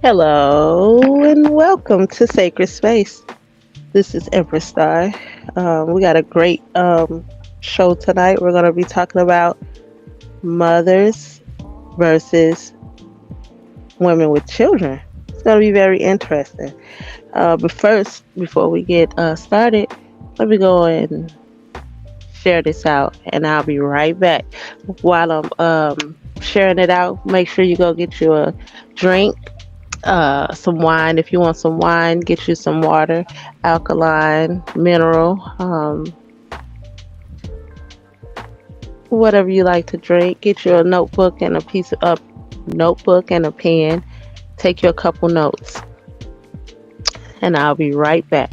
Hello and welcome to Sacred Space. This is Empress. We got a great show tonight. We're going to be talking about mothers versus women with children. It's going to be very interesting. But first, before we get started, let me go and share this out, and I'll be right back. While I'm sharing it out, make sure you go get you a drink, some wine. If you want some wine, get you some water, alkaline, mineral, whatever you like to drink. Get you a notebook and a notebook and a pen. Take you a couple notes, and I'll be right back.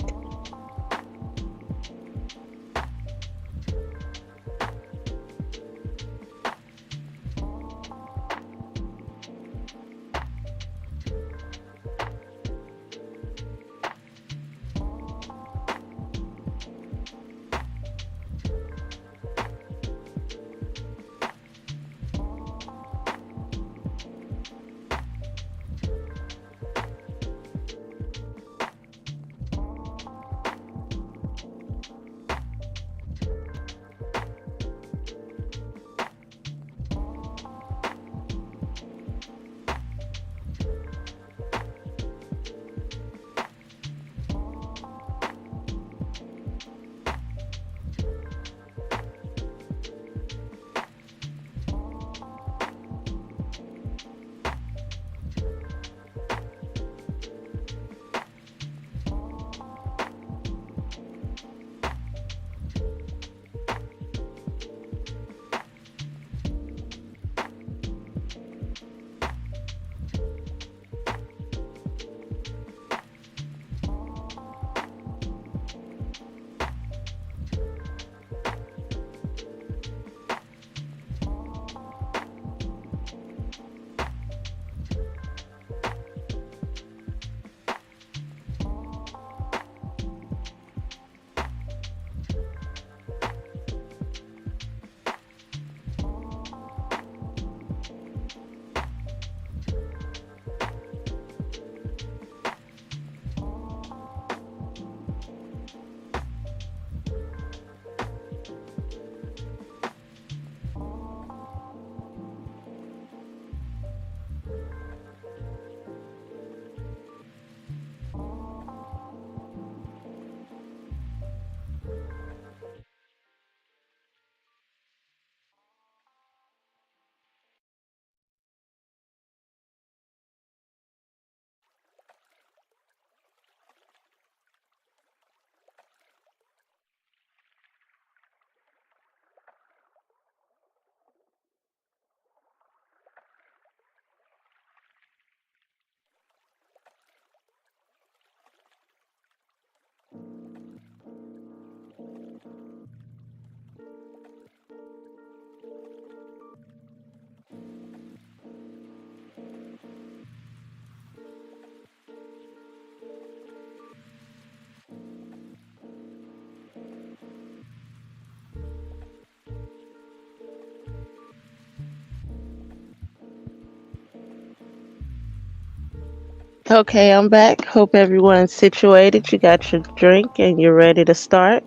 Okay, I'm back. Hope everyone's situated. You got your drink and you're ready to start.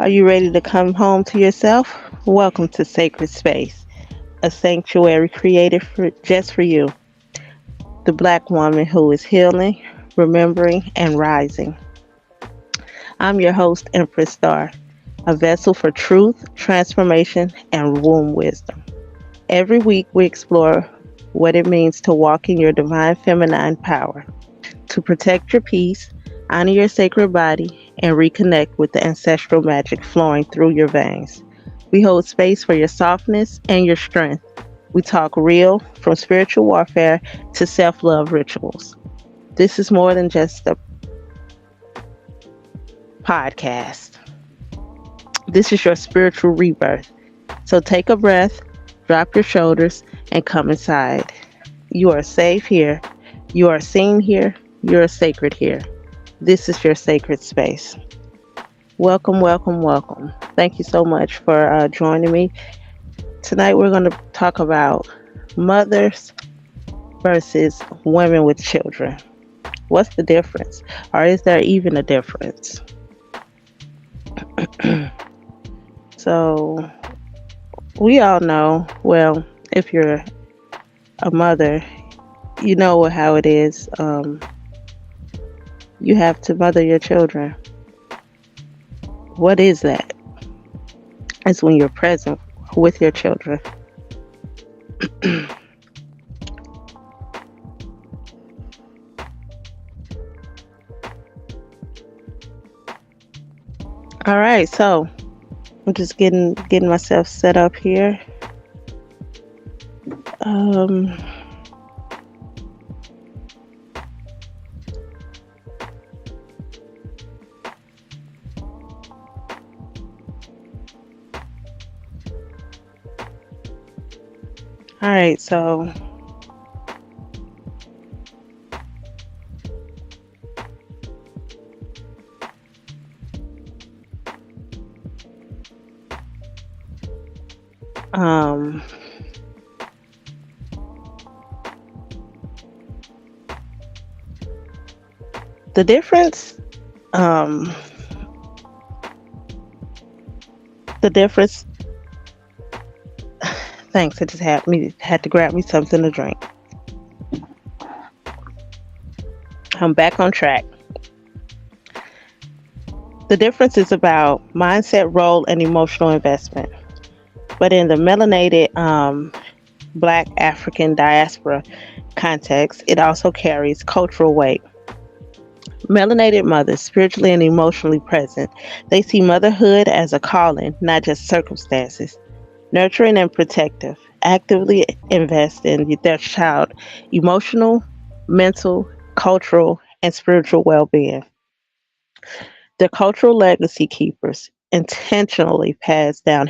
Are you ready to come home to yourself? Welcome to Sacred Space, a sanctuary created just for you, the Black woman who is healing, remembering, and rising. I'm your host, Empress, a vessel for truth, transformation, and womb wisdom. Every week, we explore what it means to walk in your divine feminine power, to protect your peace, honor your sacred body, and reconnect with the ancestral magic flowing through your veins. We hold space for your softness and your strength. We talk real, from spiritual warfare to self love rituals. This is more than just a podcast. This is your spiritual rebirth. So take a breath, drop your shoulders, and come inside. You are safe here. You are seen here. You are sacred here. This is your sacred space. Welcome, welcome, welcome. Thank you so much for joining me. Tonight we're going to talk about mothers versus women with children. What's the difference? Or is there even a difference? So, we all know, well, if you're a mother, you know how it is. You have to mother your children. What is that? It's when you're present with your children. All right, so I'm just getting myself set up here. Um, all right, so um, the difference, um, the difference. Thanks, I just had to grab me something to drink. I'm back on track. The difference is about mindset, role, and emotional investment. But in the melanated Black African diaspora context, it also carries cultural weight. Melanated mothers, spiritually and emotionally present, they see motherhood as a calling, not just circumstances. Nurturing and protective, actively invest in their child emotional, mental, cultural, and spiritual well-being. The cultural legacy keepers intentionally pass down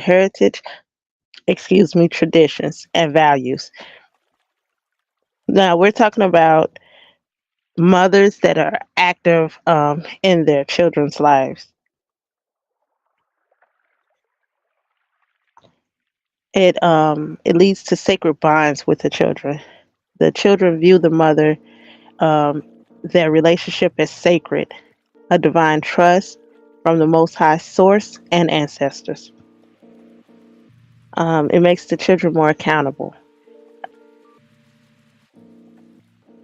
traditions and values. Now we're talking about mothers that are active in their children's lives. It leads to sacred bonds with the children. The children view the mother, um, their relationship as sacred, a divine trust from the Most High Source and ancestors. It makes the children more accountable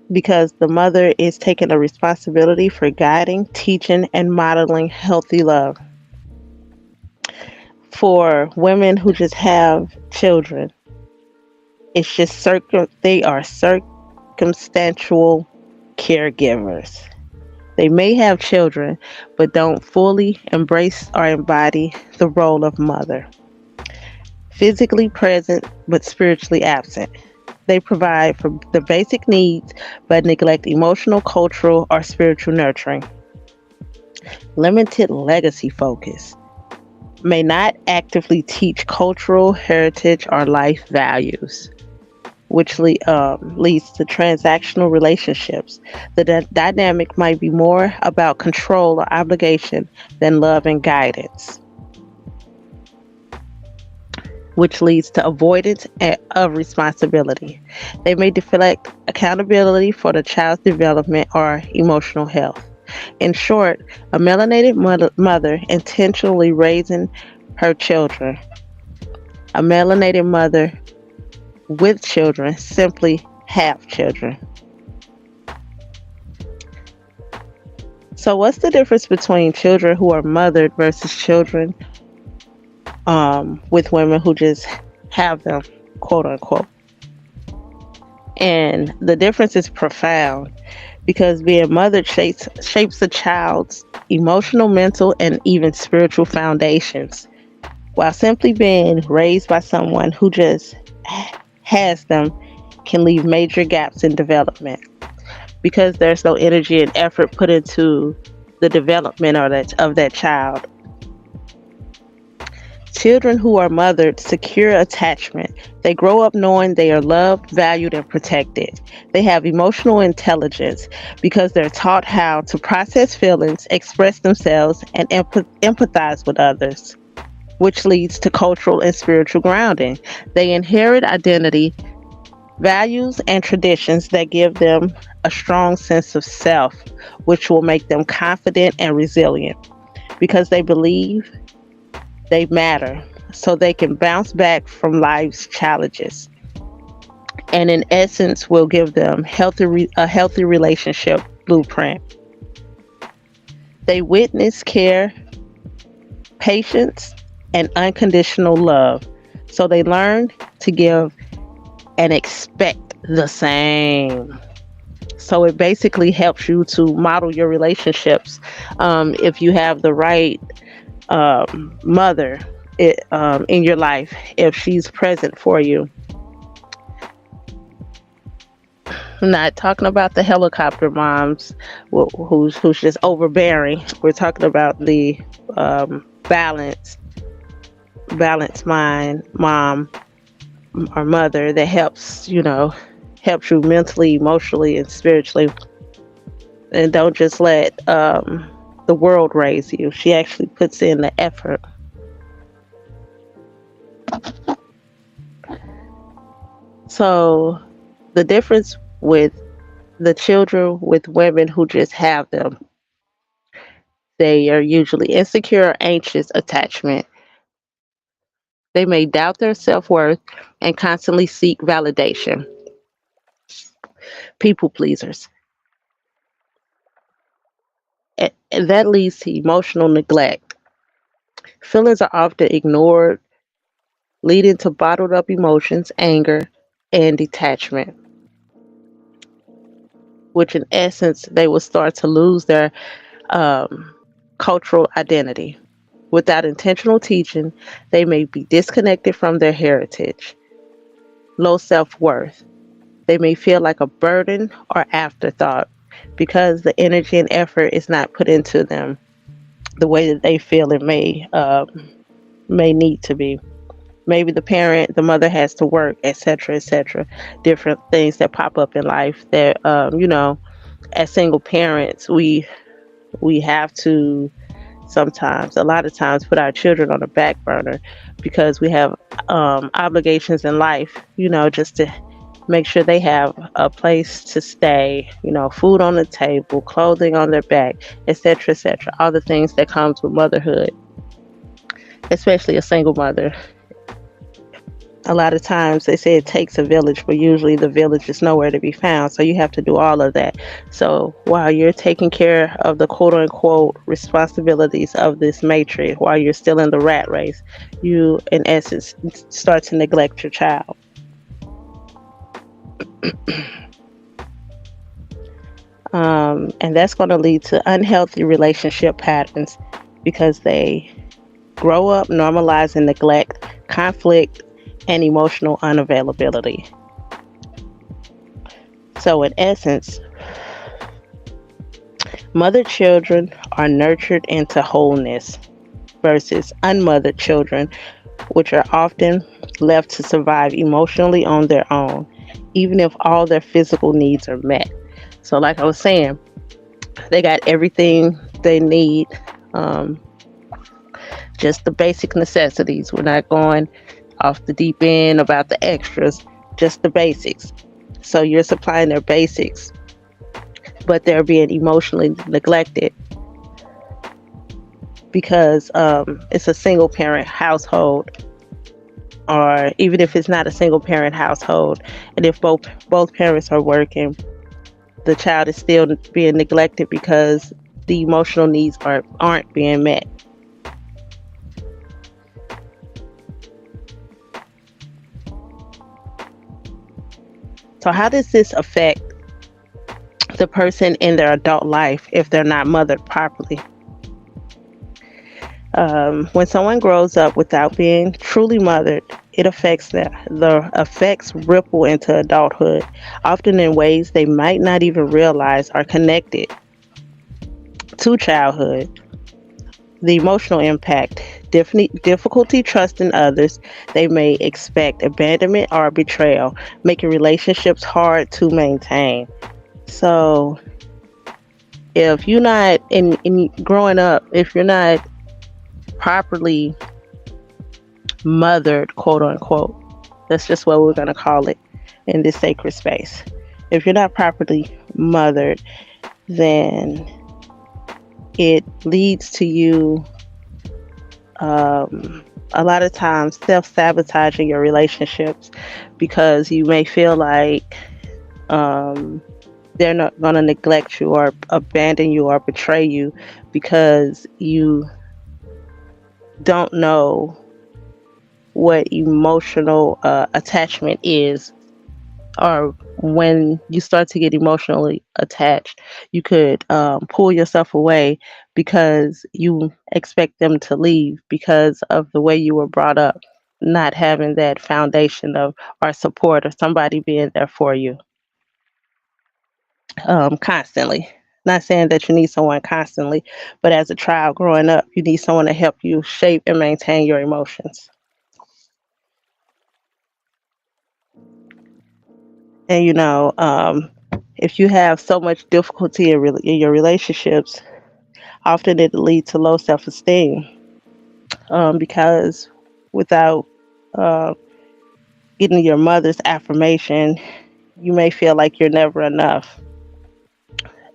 because the mother is taking a responsibility for guiding, teaching, and modeling healthy love. For women who just have children, it's just they are circumstantial caregivers. They may have children, but don't fully embrace or embody the role of mother. Physically present, but spiritually absent. They provide for the basic needs, but neglect emotional, cultural, or spiritual nurturing. Limited legacy focus. May not actively teach cultural heritage or life values, which leads to transactional relationships. The dynamic might be more about control or obligation than love and guidance, which leads to avoidance of responsibility. They may deflect accountability for the child's development or emotional health. In short, a melanated mother intentionally raising her children. A melanated mother with children simply have children. So what's the difference between children who are mothered versus children with women who just have them, quote unquote? And the difference is profound because being mothered shapes a child's emotional, mental, and even spiritual foundations, while simply being raised by someone who just has them can leave major gaps in development because there's no energy and effort put into the development of that child. Children who are mothered secure attachment. They grow up knowing they are loved, valued, and protected. They have emotional intelligence because they're taught how to process feelings, express themselves, and empathize with others. which leads to cultural and spiritual grounding. They inherit identity, values, and traditions that give them a strong sense of self, which will make them confident and resilient because they believe they matter, so they can bounce back from life's challenges. And in essence, will give them a healthy relationship blueprint. They witness care, patience, and unconditional love. So they learn to give and expect the same. So it basically helps you to model your relationships. If you have the right mother in your life, if she's present for you. I'm not talking about the helicopter moms who's just overbearing. We're talking about the balance balanced mind mom or mother that helps you mentally, emotionally, and spiritually, and don't just let the world raise you. She actually puts in the effort. So the difference with the children with women who just have them, they are usually insecure or anxious attachment. They may doubt their self-worth and constantly seek validation. People pleasers. And that leads to emotional neglect. Feelings are often ignored, leading to bottled up emotions, anger, and detachment, which in essence, they will start to lose their um, cultural identity. Without intentional teaching, they may be disconnected from their heritage. Low self worth. They may feel like a burden or afterthought because the energy and effort is not put into them the way that they feel it may need to be. Maybe the mother has to work, etc., etc. Different things that pop up in life that as single parents, we have to sometimes, a lot of times, put our children on the back burner because we have obligations in life, just to make sure they have a place to stay, food on the table, clothing on their back, etc., etc. All the things that comes with motherhood, especially a single mother. A lot of times they say it takes a village, but usually the village is nowhere to be found. So you have to do all of that. So while you're taking care of the quote unquote responsibilities of this matrix, while you're still in the rat race, you in essence start to neglect your child. And that's going to lead to unhealthy relationship patterns because they grow up normalizing neglect, conflict, and emotional unavailability. So, in essence, mothered children are nurtured into wholeness versus unmothered children, which are often left to survive emotionally on their own, even if all their physical needs are met. So, like I was saying, they got everything they need, just the basic necessities. We're not going off the deep end about the extras, just the basics. So you're supplying their basics, but they're being emotionally neglected because it's a single parent household, or even if it's not a single parent household, and if both parents are working, the child is still being neglected because the emotional needs aren't being met. So how does this affect the person in their adult life if they're not mothered properly? When someone grows up without being truly mothered, it affects them. The effects ripple into adulthood, often in ways they might not even realize are connected to childhood. The emotional impact, difficulty trusting others. They may expect abandonment or betrayal, making relationships hard to maintain. So if you're not in growing up, if you're not properly mothered, quote unquote. That's just what we're going to call it in this sacred space. If you're not properly mothered, then it leads to you a lot of times self sabotaging your relationships because you may feel like um, they're not going to neglect you or abandon you or betray you because you don't know what emotional attachment is, or when you start to get emotionally attached, you could pull yourself away because you expect them to leave because of the way you were brought up, not having that foundation of or support or somebody being there for you constantly. Not saying that you need someone constantly, but as a child growing up, you need someone to help you shape and maintain your emotions. And if you have so much difficulty in your relationships, often it leads to low self-esteem, because without uh, getting your mother's affirmation, you may feel like you're never enough.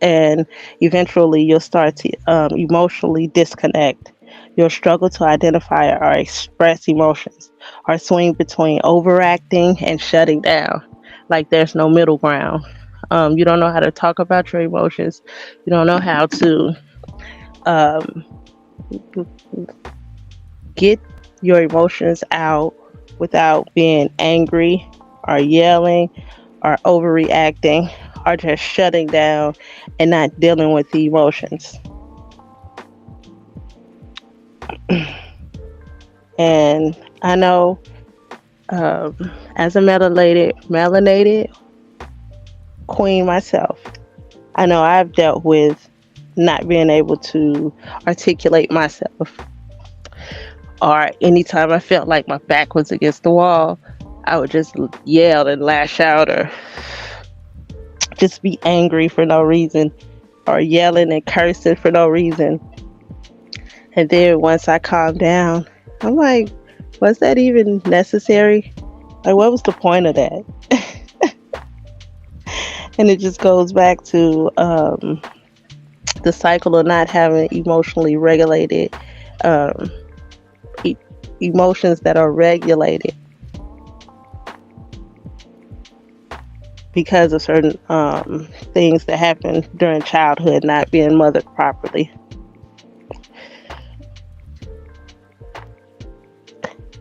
And eventually, you'll start to emotionally disconnect. You'll struggle to identify or express emotions, or swing between overacting and shutting down. Like there's no middle ground. You don't know how to talk about your emotions. You don't know how to um, get your emotions out without being angry or yelling or overreacting or just shutting down and not dealing with the emotions. And I know, um, as a melanated queen myself, I know I've dealt with not being able to articulate myself, or anytime I felt like my back was against the wall, I would just yell and lash out, or just be angry for no reason, or yelling and cursing for no reason. And then once I calmed down, I'm like, was that even necessary? Like, what was the point of that? And it just goes back to the cycle of not having emotionally regulated um, e- emotions that are regulated because of certain things that happen during childhood, not being mothered properly,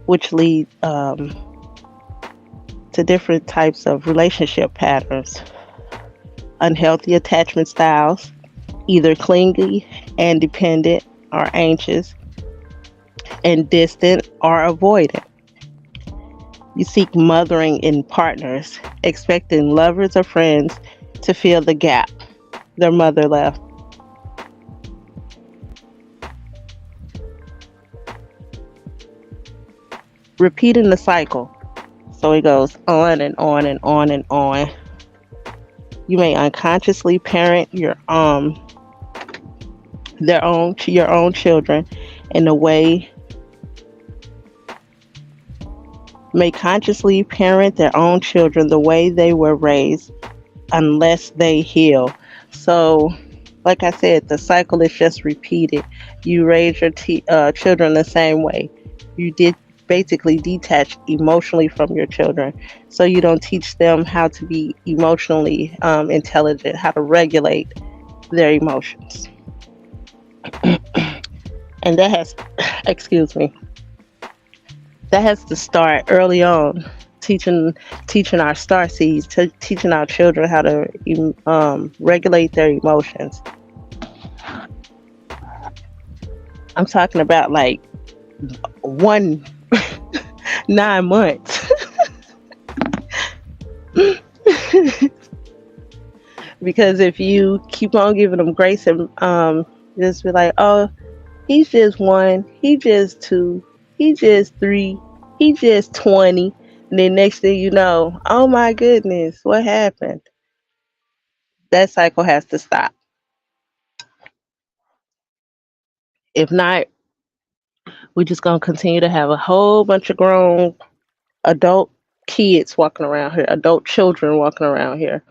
which lead to different types of relationship patterns, unhealthy attachment styles, either clingy and dependent, or anxious and distant, or avoidant. You seek mothering in partners, expecting lovers or friends to fill the gap their mother left. Repeating the cycle. So it goes on and on and on and on. You may unconsciously parent your own children in a way may consciously parent their own children the way they were raised unless they heal. So, like I said, the cycle is just repeated. You raise your children the same way. You did basically detach emotionally from your children. So you don't teach them how to be emotionally intelligent, how to regulate their emotions. And that has, excuse me, that has to start early on, teaching teaching our star seeds, teaching our children how to regulate their emotions. I'm talking about like one 9 months. Because if you keep on giving them grace and just be like, oh, he's just one, he just two, he just three, he just 20, and then next thing you know, oh my goodness, what happened? That cycle has to stop. If not, We're just gonna continue to have a whole bunch of grown adult kids walking around here, adult children walking around here.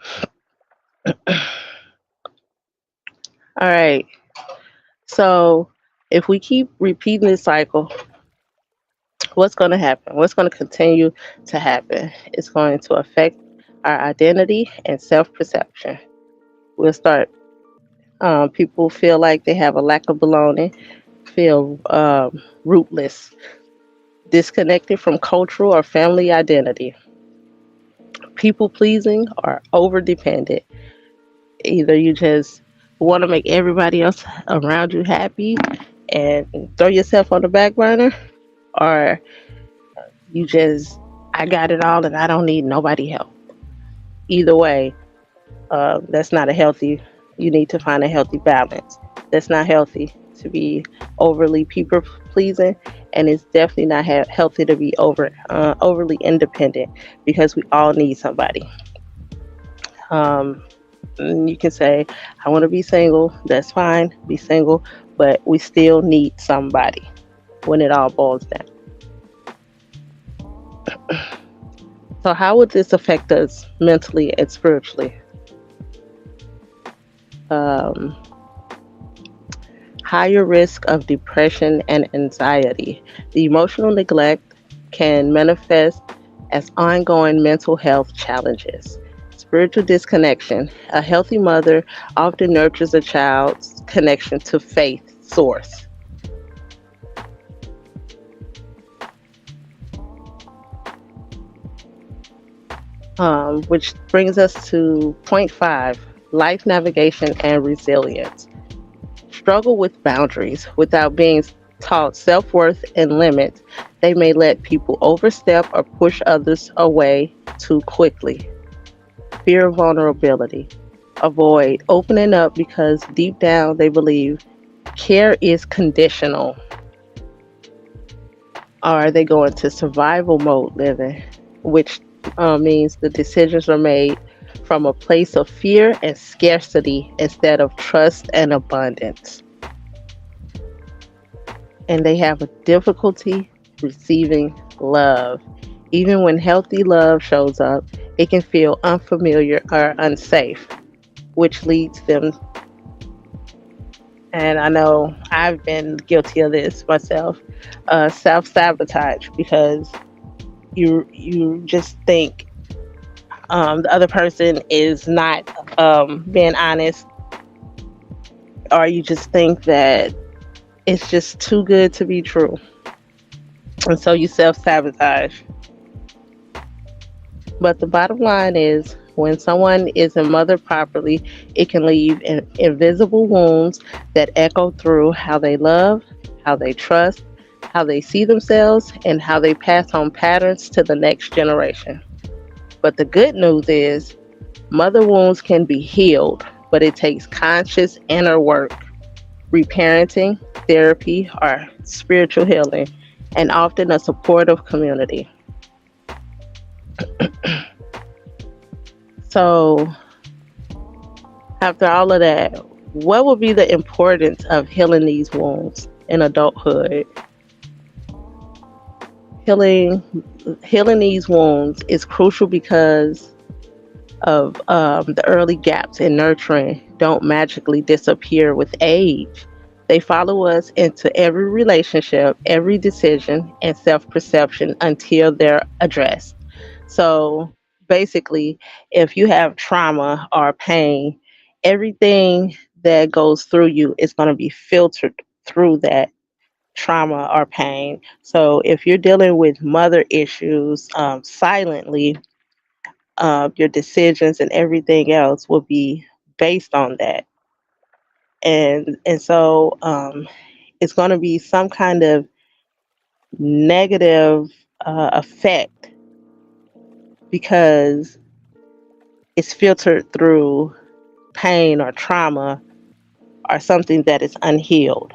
All right. So if we keep repeating this cycle, what's going to happen? What's going to continue to happen? It's going to affect our identity and self perception. We'll start, people feel like they have a lack of belonging, feel rootless, disconnected from cultural or family identity, people pleasing or over dependent. Either you just want to make everybody else around you happy and throw yourself on the back burner, or you just, I got it all and I don't need nobody help. Either way, that's not a healthy, you need to find a healthy balance. That's not healthy to be overly people pleasing, and it's definitely not healthy to be overly independent, because we all need somebody. Um, you can say, I want to be single, that's fine, be single, but we still need somebody when it all boils down. So, how would this affect us mentally and spiritually? Um, Higher risk of depression and anxiety. The emotional neglect can manifest as ongoing mental health challenges. Spiritual disconnection. A healthy mother often nurtures a child's connection to faith source. Which brings us to point five, life navigation and resilience. Struggle with boundaries without being taught self worth and limits. They may let people overstep or push others away too quickly. Fear of vulnerability. Avoid opening up because deep down they believe care is conditional. Or they go into survival mode living, which means the decisions are made from a place of fear and scarcity instead of trust and abundance. And they have a difficulty receiving love. Even when healthy love shows up, it can feel unfamiliar or unsafe, which leads them, and I know I've been guilty of this myself, self sabotage, because you just think the other person is not being honest, or you just think that it's just too good to be true, and so you self sabotage. But the bottom line is, when someone isn't mothered properly, it can leave invisible wounds that echo through how they love, how they trust, how they see themselves, and how they pass on patterns to the next generation. But the good news is, mother wounds can be healed, but it takes conscious inner work, reparenting, therapy, or spiritual healing, and often a supportive community. So, after all of that, what would be the importance of healing these wounds in adulthood? Healing healing these wounds is crucial because of the early gaps in nurturing don't magically disappear with age. They follow us into every relationship, every decision, and self perception until they're addressed. So basically, if you have trauma or pain, everything that goes through you is going to be filtered through that trauma or pain. So if you're dealing with mother issues silently, your decisions and everything else will be based on that. And so it's going to be some kind of negative effect, because it's filtered through pain or trauma or something that is unhealed.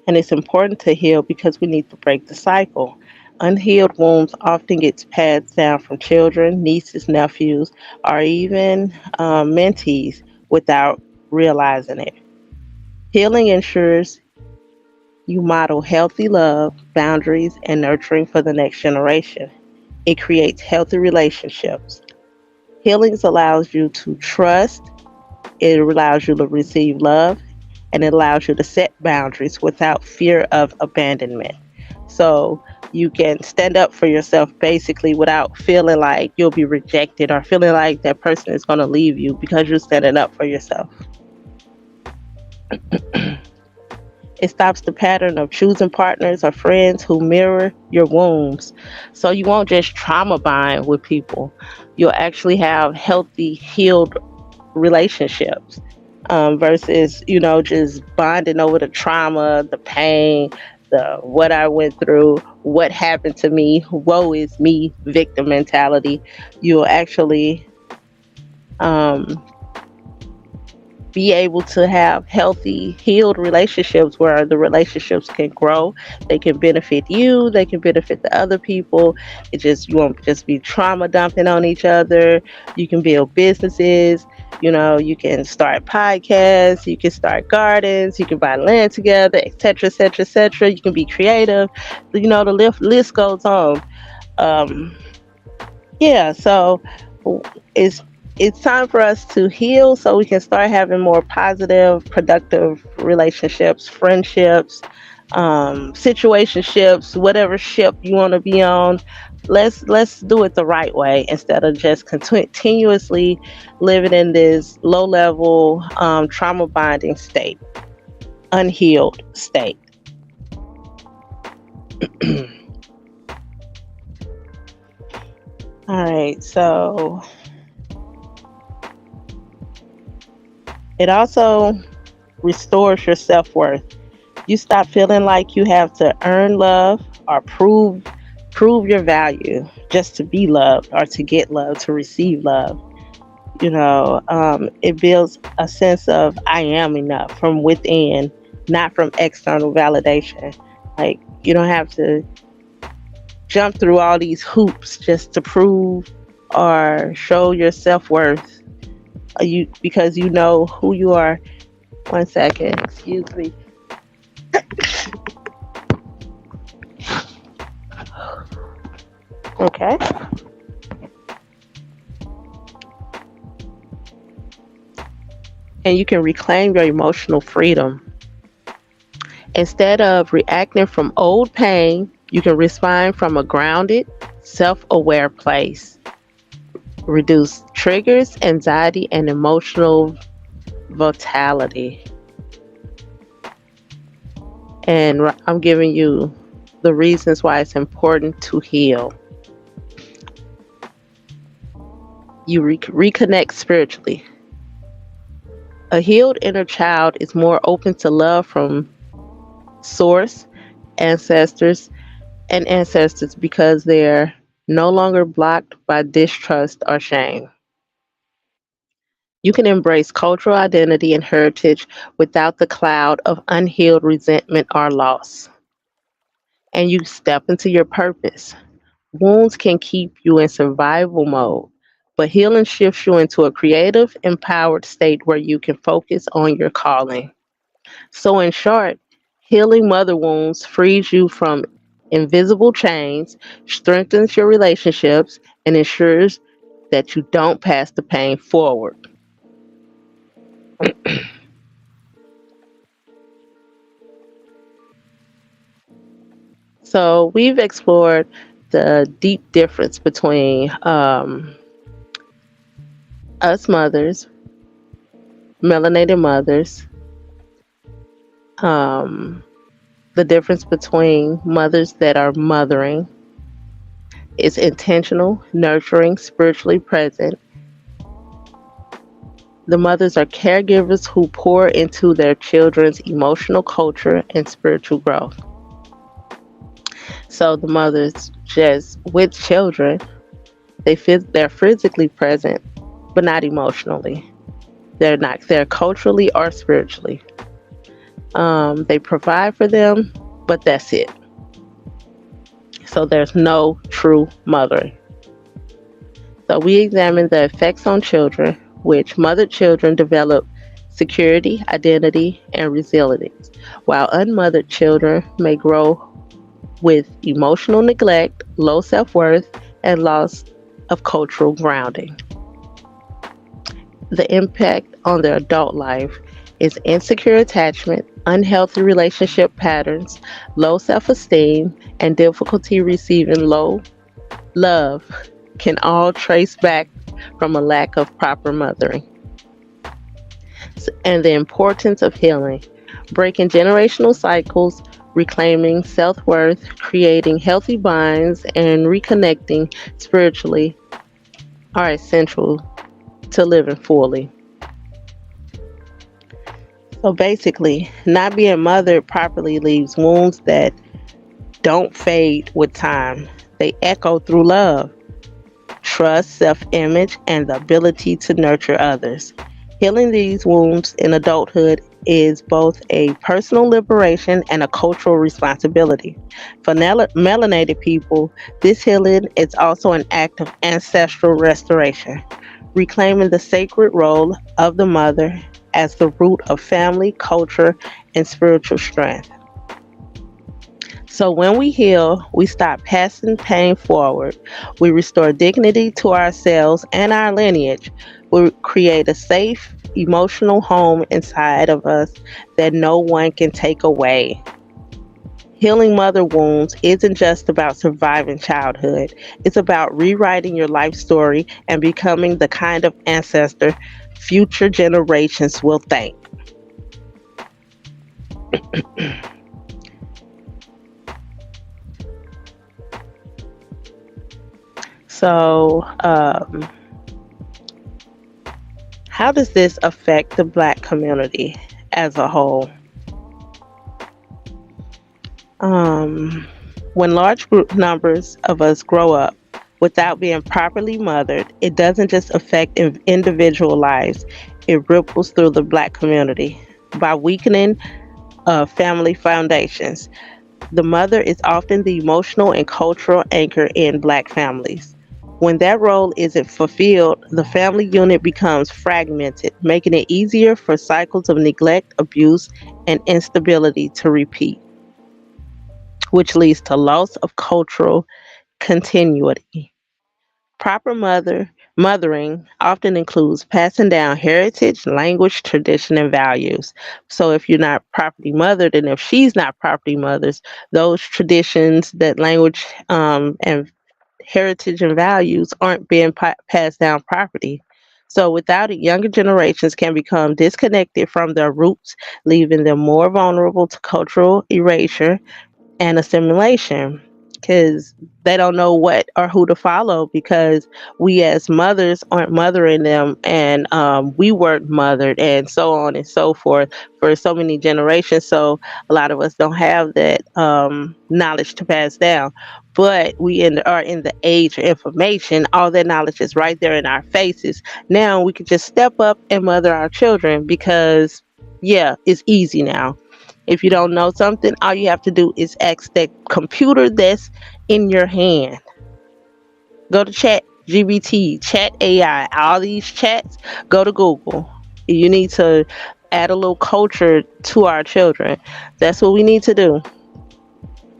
And it's important to heal because we need to break the cycle. Unhealed wounds often gets passed down from children, nieces, nephews, or even mentees without realizing it. Healing ensures You model healthy love, boundaries, and nurturing for the next generation. It creates healthy relationships. Healings allows you to trust, it allows you to receive love, and it allows you to set boundaries without fear of abandonment. So you can stand up for yourself basically without feeling like you'll be rejected or feeling like that person is going to leave you because you're standing up for yourself. It stops the pattern of choosing partners or friends who mirror your wounds. So you won't just trauma bond with people. You'll actually have healthy, healed relationships versus, just bonding over the trauma, the pain, the what I went through, what happened to me, woe is me, victim mentality. You'll actually um, be able to have healthy, healed relationships where the relationships can grow. They can benefit you, they can benefit the other people. You won't just be trauma dumping on each other. You can build businesses. You can start podcasts, you can start gardens, you can buy land together, etc., etc., etc. You can be creative. The list goes on. Um, yeah, so it's it's time for us to heal so we can start having more positive, productive relationships, friendships, situationships, whatever ship you want to be on. Let's do it the right way instead of just continuously living in this low level trauma bonding state, unhealed state. All right, so it also restores your self-worth. You stop feeling like you have to earn love or prove your value just to be loved or to get love, to receive love. It builds a sense of I am enough from within, not from external validation. Like you don't have to jump through all these hoops just to prove or show your self-worth. You because you know who you are. One second, excuse me. Okay. And you can reclaim your emotional freedom. Instead of reacting from old pain, you can respond from a grounded, self aware place. Reduce triggers, anxiety, and emotional volatility. And I'm giving you the reasons why it's important to heal. You reconnect spiritually. A healed inner child is more open to love from source, ancestors, and ancestors because they're no longer blocked by distrust or shame. You can embrace cultural identity and heritage without the cloud of unhealed resentment or loss. And you step into your purpose. Wounds can keep you in survival mode, but healing shifts you into a creative, empowered state where you can focus on your calling. So, in short, healing mother wounds frees you from invisible chains, strengthens your relationships, and ensures that you don't pass the pain forward. So, we've explored the deep difference between us mothers, melanated mothers, um, the difference between mothers that are mothering is intentional, nurturing, spiritually present. The mothers are caregivers who pour into their children's emotional culture and spiritual growth. So the mothers just with children, they're physically present, but not emotionally. They're culturally or spiritually. They provide for them, but that's it. So there's no true mothering. So we examine the effects on children, which mothered children develop security, identity, and resilience, while unmothered children may grow with emotional neglect, low self worth, and loss of cultural grounding. The impact on their adult life is insecure attachment, unhealthy relationship patterns, low self esteem, and difficulty receiving low love can all trace back from a lack of proper mothering. And the importance of healing, breaking generational cycles, reclaiming self worth, creating healthy bonds, and reconnecting spiritually are essential to living fully. So basically, not being mothered properly leaves wounds that don't fade with time. They echo through love, trust, self image, and the ability to nurture others. Healing these wounds in adulthood is both a personal liberation and a cultural responsibility. For melanated people, this healing is also an act of ancestral restoration, reclaiming the sacred role of the mother as the root of family, culture, and spiritual strength. So when we heal, we stop passing pain forward. We restore dignity to ourselves and our lineage. We create a safe, emotional home inside of us that no one can take away. Healing mother wounds isn't just about surviving childhood. It's about rewriting your life story and becoming the kind of ancestor future generations will thank. So, how does this affect the Black community as a whole? Um, when large group numbers of us grow up without being properly mothered, it doesn't just affect individual lives, it ripples through the Black community by weakening family foundations. The mother is often the emotional and cultural anchor in Black families. When that role isn't fulfilled, the family unit becomes fragmented, making it easier for cycles of neglect, abuse, and instability to repeat, which leads to loss of cultural continuity. Proper mothering often includes passing down heritage, language, tradition, and values. So if you're not properly mothered, and if she's not properly mothered, those traditions, that language, and heritage and values aren't being passed down properly. So without it, younger generations can become disconnected from their roots, leaving them more vulnerable to cultural erasure and assimilation, because they don't know what or who to follow, because we as mothers aren't mothering them, and we weren't mothered, and so on and so forth for so many generations. So a lot of us don't have that knowledge to pass down. But are in the age of information. All that knowledge is right there in our faces. Now we can just step up and mother our children, because yeah, it's easy now. If you don't know something, all you have to do is ask that computer that's in your hand. Go to Chat GBT, Chat AI, all these chats. Go to Google. You need to add a little culture to our children. That's what we need to do.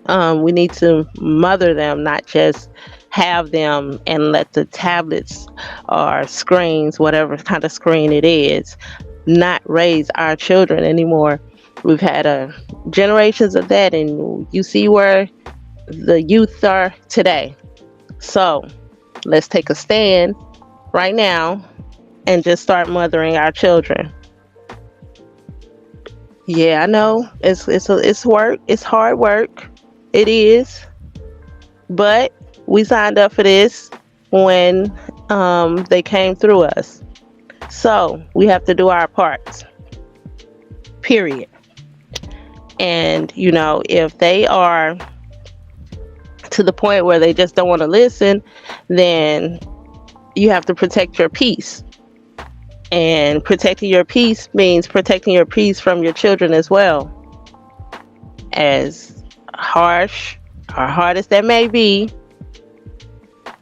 We need to mother them, not just have them and let the tablets or screens, whatever kind of screen it is, not raise our children anymore. We've had generations of that, and you see where the youth are today. So let's take a stand right now and just start mothering our children. Yeah, I know it's work. It's hard work. It is, but we signed up for this when they came through us. So we have to do our parts. Period. And if they are to the point where they just don't want to listen, then you have to protect your peace. And protecting your peace means protecting your peace from your children as well. As harsh or hard as that may be,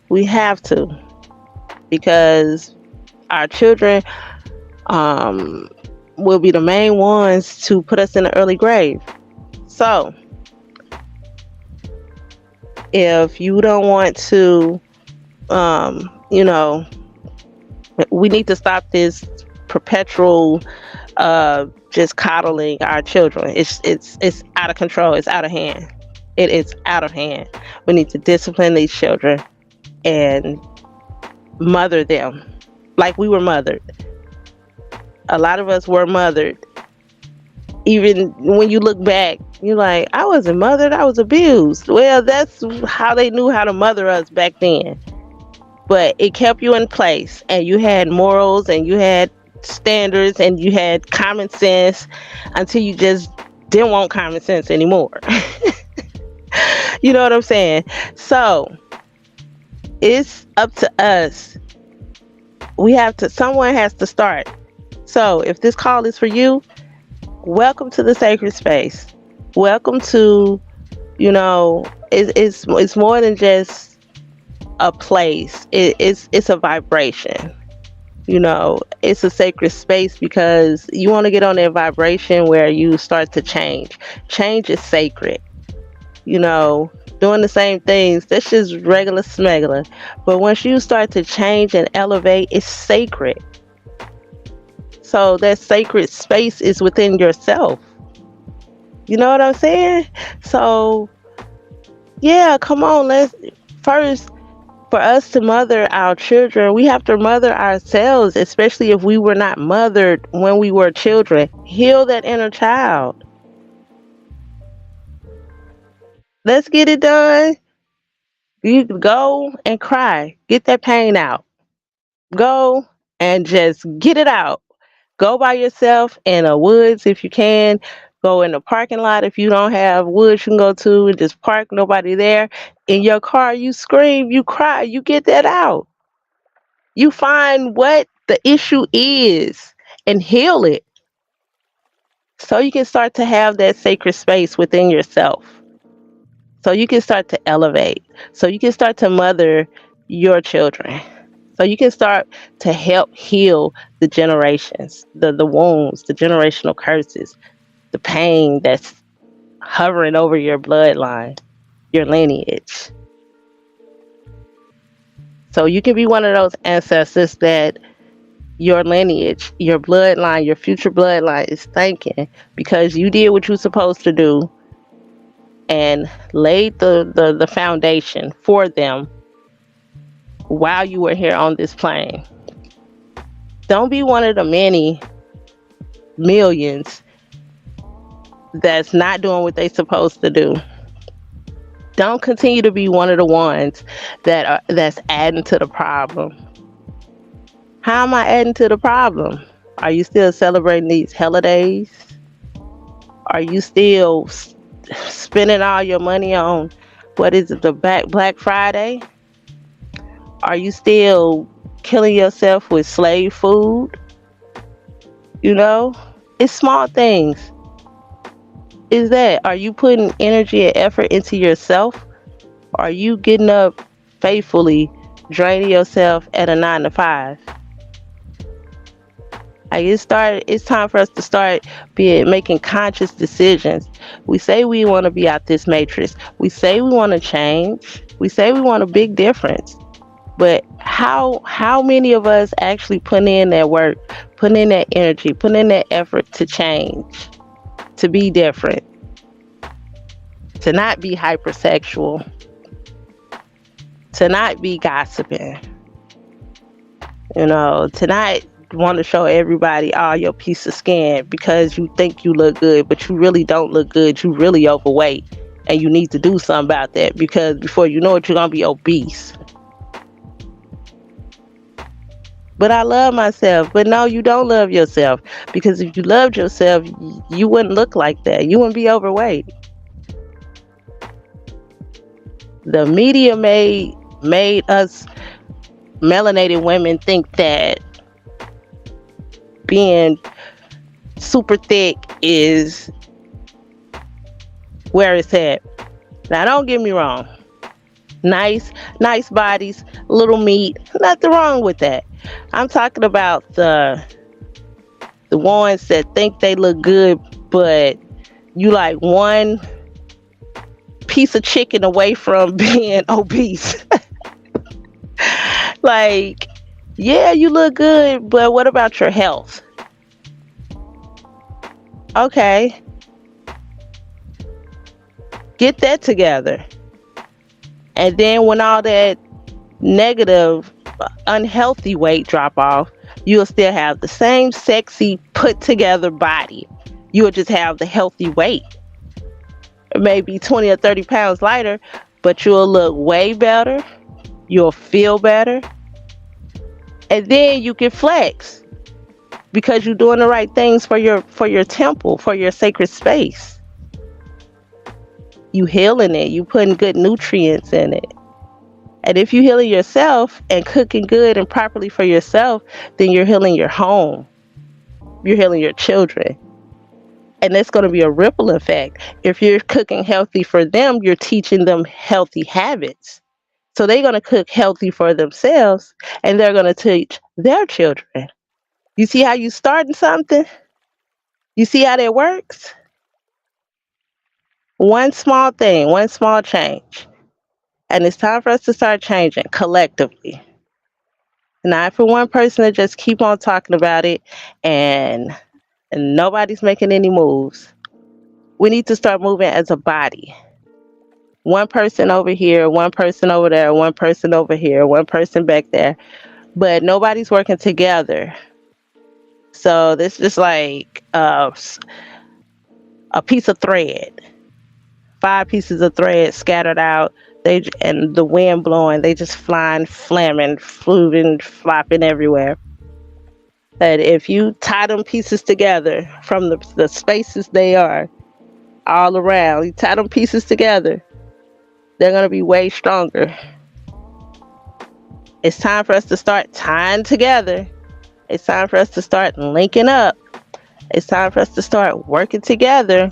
we have to, because our children, will be the main ones to put us in the early grave. So if you don't want to, you know, we need to stop this perpetual just coddling our children. It's out of control. It's out of hand. It is out of hand. We need to discipline these children and mother them like we were mothered. A lot of us were mothered. Even when you look back, you're like, I wasn't mothered, I was abused. Well, that's how they knew how to mother us back then. But it kept you in place, and you had morals, and you had standards, and you had common sense until you just didn't want common sense anymore. You know what I'm saying? So it's up to us. Someone has to start. So if this call is for you, welcome to the sacred space. Welcome to, it's more than just a place. It's a vibration. It's a sacred space because you want to get on that vibration where you start to change. Change is sacred. Doing the same things, that's just regular smuggler. But once you start to change and elevate, it's sacred. So that sacred space is within yourself. You know what I'm saying? So yeah, come on, first, for us to mother our children, we have to mother ourselves, especially if we were not mothered when we were children. Heal that inner child. Let's get it done. You go and cry. Get that pain out. Go and just get it out. Go by yourself in the woods if you can. Go in the parking lot if you don't have woods you can go to and just park, nobody there. In your car, you scream, you cry, you get that out. You find what the issue is and heal it. So you can start to have that sacred space within yourself. So you can start to elevate. So you can start to mother your children. So you can start to help heal the generations, the wounds, the generational curses, the pain that's hovering over your bloodline, your lineage. So you can be one of those ancestors that your lineage, your bloodline, your future bloodline is thanking because you did what you're supposed to do and laid the foundation for them while you were here on this plane. Don't be one of the many millions that's not doing what they're supposed to do. Don't continue to be one of the ones that's adding to the problem. How am I adding to the problem? Are you still celebrating these holidays? Are you still spending all your money on, what is it, the Black Friday? Are you still killing yourself with slave food? It's small things. Are you putting energy and effort into yourself? Are you getting up faithfully, draining yourself at a 9 to 5? It's time for us to start making conscious decisions. We say we want to be out this matrix. We say we want to change. We say we want a big difference. But how many of us actually put in that work, put in that energy, put in that effort to change, to be different, to not be hypersexual, to not be gossiping, to not want to show everybody all your piece of skin because you think you look good, but you really don't look good. You really overweight, and you need to do something about that because before you know it, you're gonna be obese. But I love myself. But no, you don't love yourself, because if you loved yourself, you wouldn't look like that. You wouldn't be overweight. The media made us melanated women think that being super thick is where it's at. Now, don't get me wrong. Nice bodies, little meat, nothing wrong with that. I'm talking about the The ones that think they look good, but you like one piece of chicken away from being obese. Like, yeah, you look good, but what about your health? Okay, get that together. And then when all that negative, unhealthy weight drop off, you'll still have the same sexy, put together body. You'll just have the healthy weight. Maybe 20 or 30 pounds lighter, but you'll look way better. You'll feel better. And then you can flex because you're doing the right things for your temple, for your sacred space. You healing it. You putting good nutrients in it. And if you're healing yourself and cooking good and properly for yourself, then you're healing your home. You're healing your children. And it's going to be a ripple effect. If you're cooking healthy for them, you're teaching them healthy habits. So they're going to cook healthy for themselves, and they're going to teach their children. You see how you starting something? You see how that works? One small thing, one small change. And it's time for us to start changing collectively. Not for one person to just keep on talking about it and nobody's making any moves. We need to start moving as a body. One person over here, one person over there, one person over here, one person back there. But nobody's working together. So this is like a piece of thread. 5 pieces of thread scattered out. And the wind blowing, they just flying, flamming, fluting, flopping everywhere. That if you tie them pieces together from the spaces they are all around, you tie them pieces together, they're going to be way stronger. It's time for us to start tying together. It's time for us to start linking up. It's time for us to start working together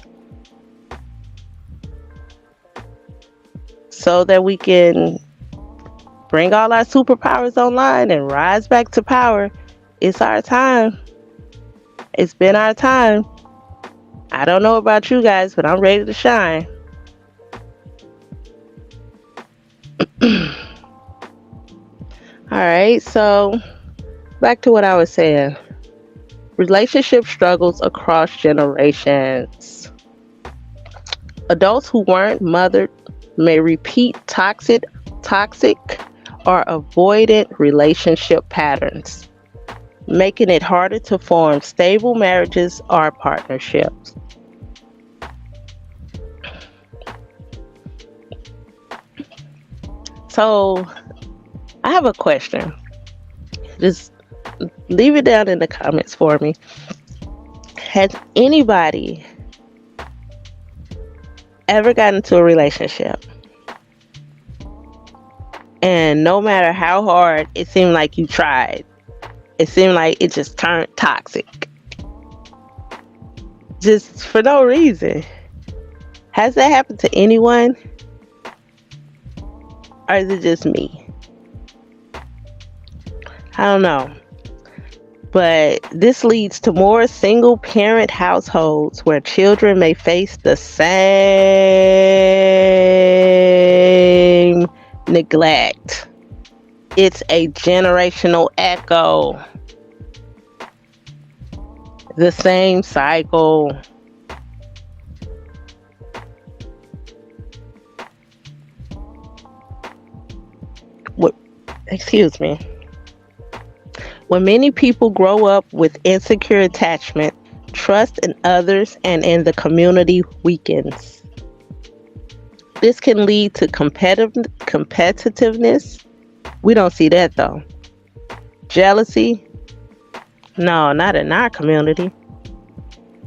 so that we can bring all our superpowers online and rise back to power. It's our time. It's been our time. I don't know about you guys, but I'm ready to shine. All right, so back to what I was saying. Relationship struggles across generations. Adults who weren't mothered may repeat toxic or avoidant relationship patterns, making it harder to form stable marriages or partnerships. So, I have a question. Just leave it down in the comments for me. Has anybody ever gotten into a relationship and no matter how hard it seemed like you tried, it seemed like it just turned toxic just for no reason? Has that happened to anyone, or is it just me? I don't know. But this leads to more single parent households where children may face the same neglect. It's a generational echo. The same cycle. Excuse me. When many people grow up with insecure attachment, trust in others and in the community weakens. This can lead to competitiveness. We don't see that though. Jealousy. No, not in our community.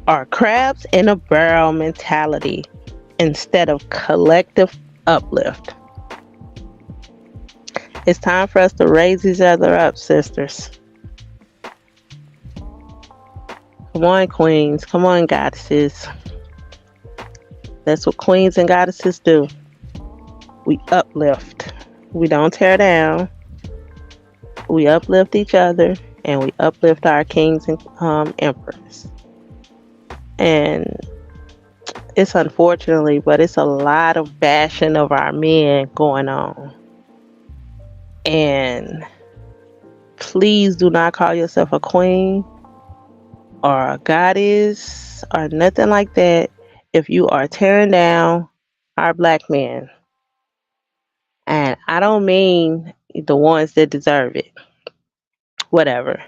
Or crabs in a barrel mentality instead of collective uplift. It's time for us to raise each other up, sisters. Come on, queens. Come on, goddesses. That's what queens and goddesses do. We uplift. We don't tear down. We uplift each other. and we uplift our kings and emperors. And it's unfortunately, but it's a lot of bashing of our men going on. And please do not call yourself a queen or a goddess or nothing like that if you are tearing down our black men. And I don't mean the ones that deserve it, whatever.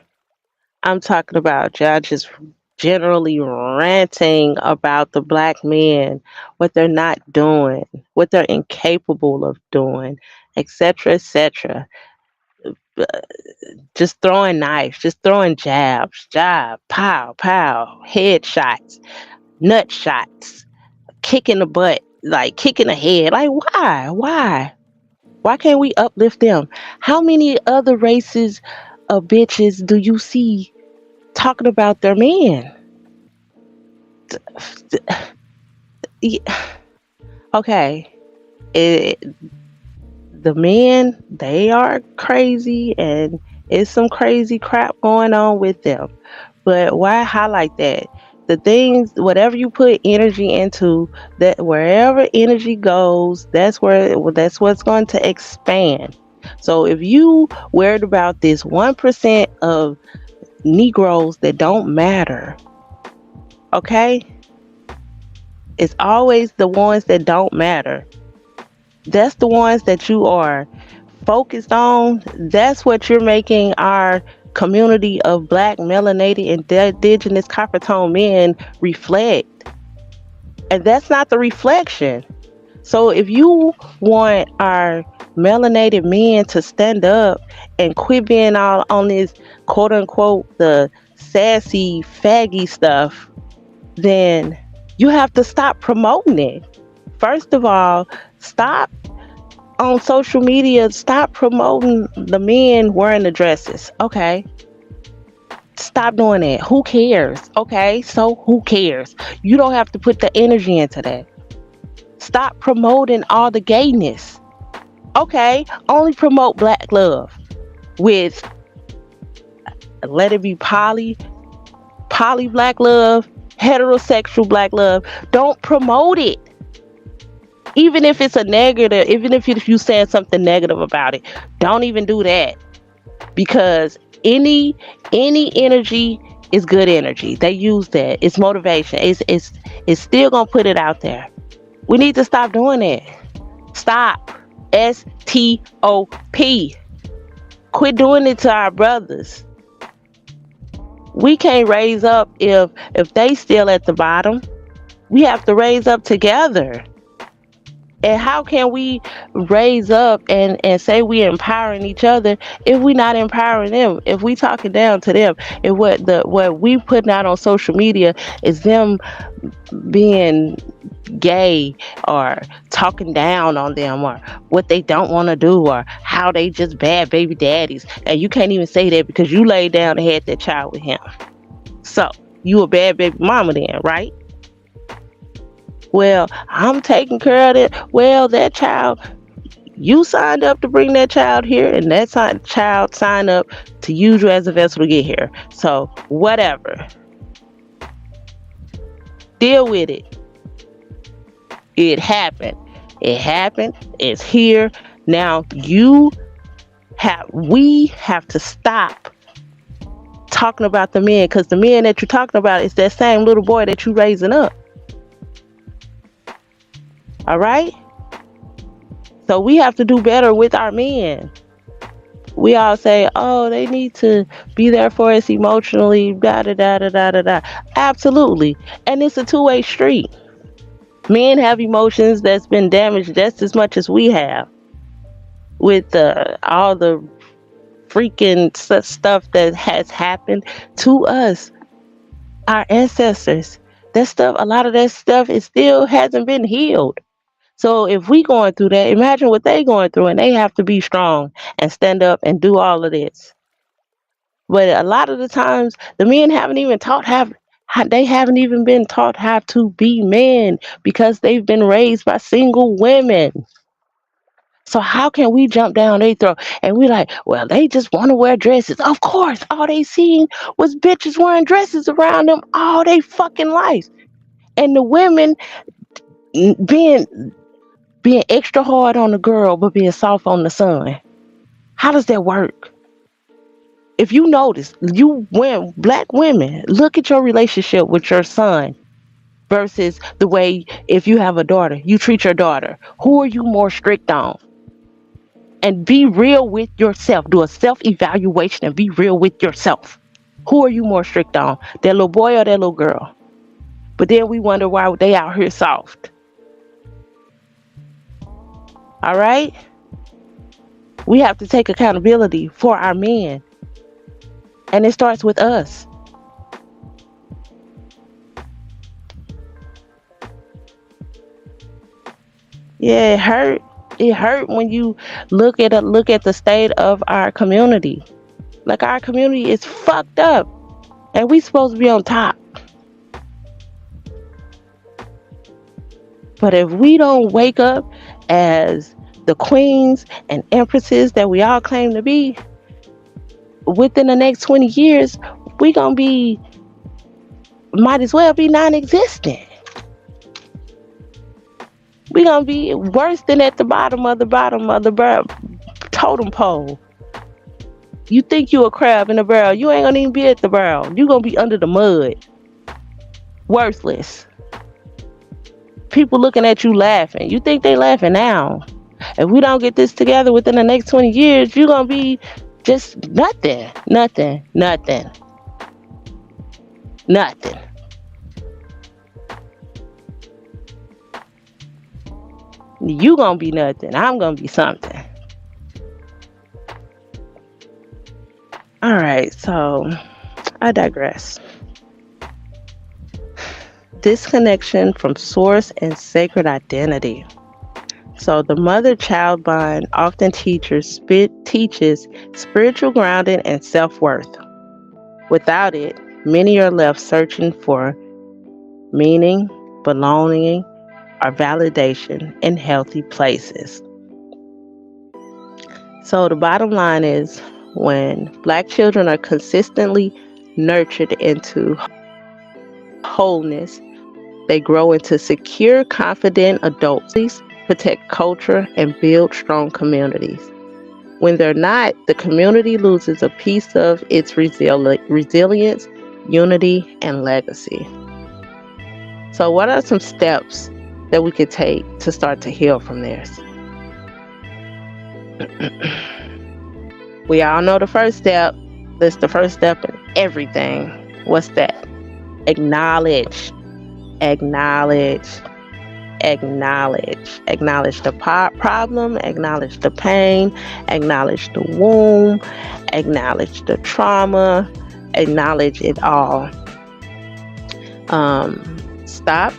I'm talking about y'all just generally ranting about the black men, what they're not doing, what they're incapable of doing, etc., etc. Just throwing knives, just throwing jabs, jab, pow, pow, headshots, nut shots, kicking the butt, like kicking the head. Like, why? Why? Why can't we uplift them? How many other races of bitches do you see talking about their men? Okay, it, the men, they are crazy and it's some crazy crap going on with them. But why highlight that? The things, whatever you put energy into, that wherever energy goes, that's what's going to expand. So if you worried about this 1% of Negroes that don't matter, okay? It's always the ones that don't matter. That's the ones that you are focused on. That's what you're making our community of black, melanated, and indigenous copper tone men reflect. And that's not the reflection. So if you want our melanated men to stand up and quit being all on this quote unquote the sassy faggy stuff, then you have to stop promoting it. First of all, stop on social media, stop promoting the men wearing the dresses. Okay. Stop doing that. Who cares? Okay. So who cares? You don't have to put the energy into that. Stop promoting all the gayness. Okay. Only promote black love with let it be poly black love, heterosexual black love. Don't promote it. Even if it's a negative, even if you saying something negative about it, don't even do that, because any energy is good energy. They use that. It's motivation. It's still gonna put it out there. We need to stop doing it. Stop. STOP. Quit doing it to our brothers. We can't raise up if they still at the bottom. We have to raise up together. And how can we raise up and say we're empowering each other if we're not empowering them? If we talking down to them, if what we putting out on social media is them being gay or talking down on them or what they don't want to do or how they just bad baby daddies, and you can't even say that because you laid down and had that child with him. So you a bad baby mama then, right? Well, I'm taking care of it. Well, that child, you signed up to bring that child here, and that child signed up to use you as a vessel to get here. So, whatever. Deal with it. It happened. It happened. It's here. Now, we have to stop talking about the men, because the men that you're talking about is that same little boy that you're raising up. All right? So we have to do better with our men. We all say, oh, they need to be there for us emotionally, da da da da da da da. Absolutely. And it's a two-way street. Men have emotions that's been damaged just as much as we have with all the freaking stuff that has happened to us, our ancestors. That stuff, a lot of that stuff, it still hasn't been healed. So if we going through that, imagine what they going through, and they have to be strong and stand up and do all of this. But a lot of the times, the men haven't even they haven't even been taught how to be men because they've been raised by single women. So how can we jump down their throat and we like, well, they just want to wear dresses? Of course, all they seen was bitches wearing dresses around them all they fucking life, and the women being extra hard on the girl but being soft on the son. How does that work? If you notice, black women, look at your relationship with your son versus the way if you have a daughter, you treat your daughter. Who are you more strict on? And be real with yourself. Do a self-evaluation and be real with yourself. Who are you more strict on? That little boy or that little girl? But then we wonder why they out here soft. All right? We have to take accountability for our men. And it starts with us. Yeah, it hurt. It hurt when you look at the state of our community. Like, our community is fucked up, and we supposed to be on top. But if we don't wake up as the queens and empresses that we all claim to be, within the next 20 years, we gonna be, might as well be non-existent. We gonna be worse than at the bottom of the totem pole. You think you a crab in a barrel, you ain't gonna even be at the barrel. You gonna be under the mud. Worthless. People looking at you laughing. You think they laughing now. If we don't get this together within the next 20 years, you're gonna be just nothing. You gonna be nothing. I'm gonna be something. All right, so I digress. Disconnection from source and sacred identity. So the mother-child bond often teaches spiritual grounding and self-worth. Without it, many are left searching for meaning, belonging, or validation in healthy places. So the bottom line is, when Black children are consistently nurtured into wholeness, they grow into secure, confident adults, protect culture, and build strong communities. When they're not, the community loses a piece of its resilience, unity, and legacy. So what are some steps that we could take to start to heal from this? We all know the first step. That's the first step in everything. What's that? Acknowledge the problem, acknowledge the pain, acknowledge the wound, acknowledge the trauma, acknowledge it all. Stop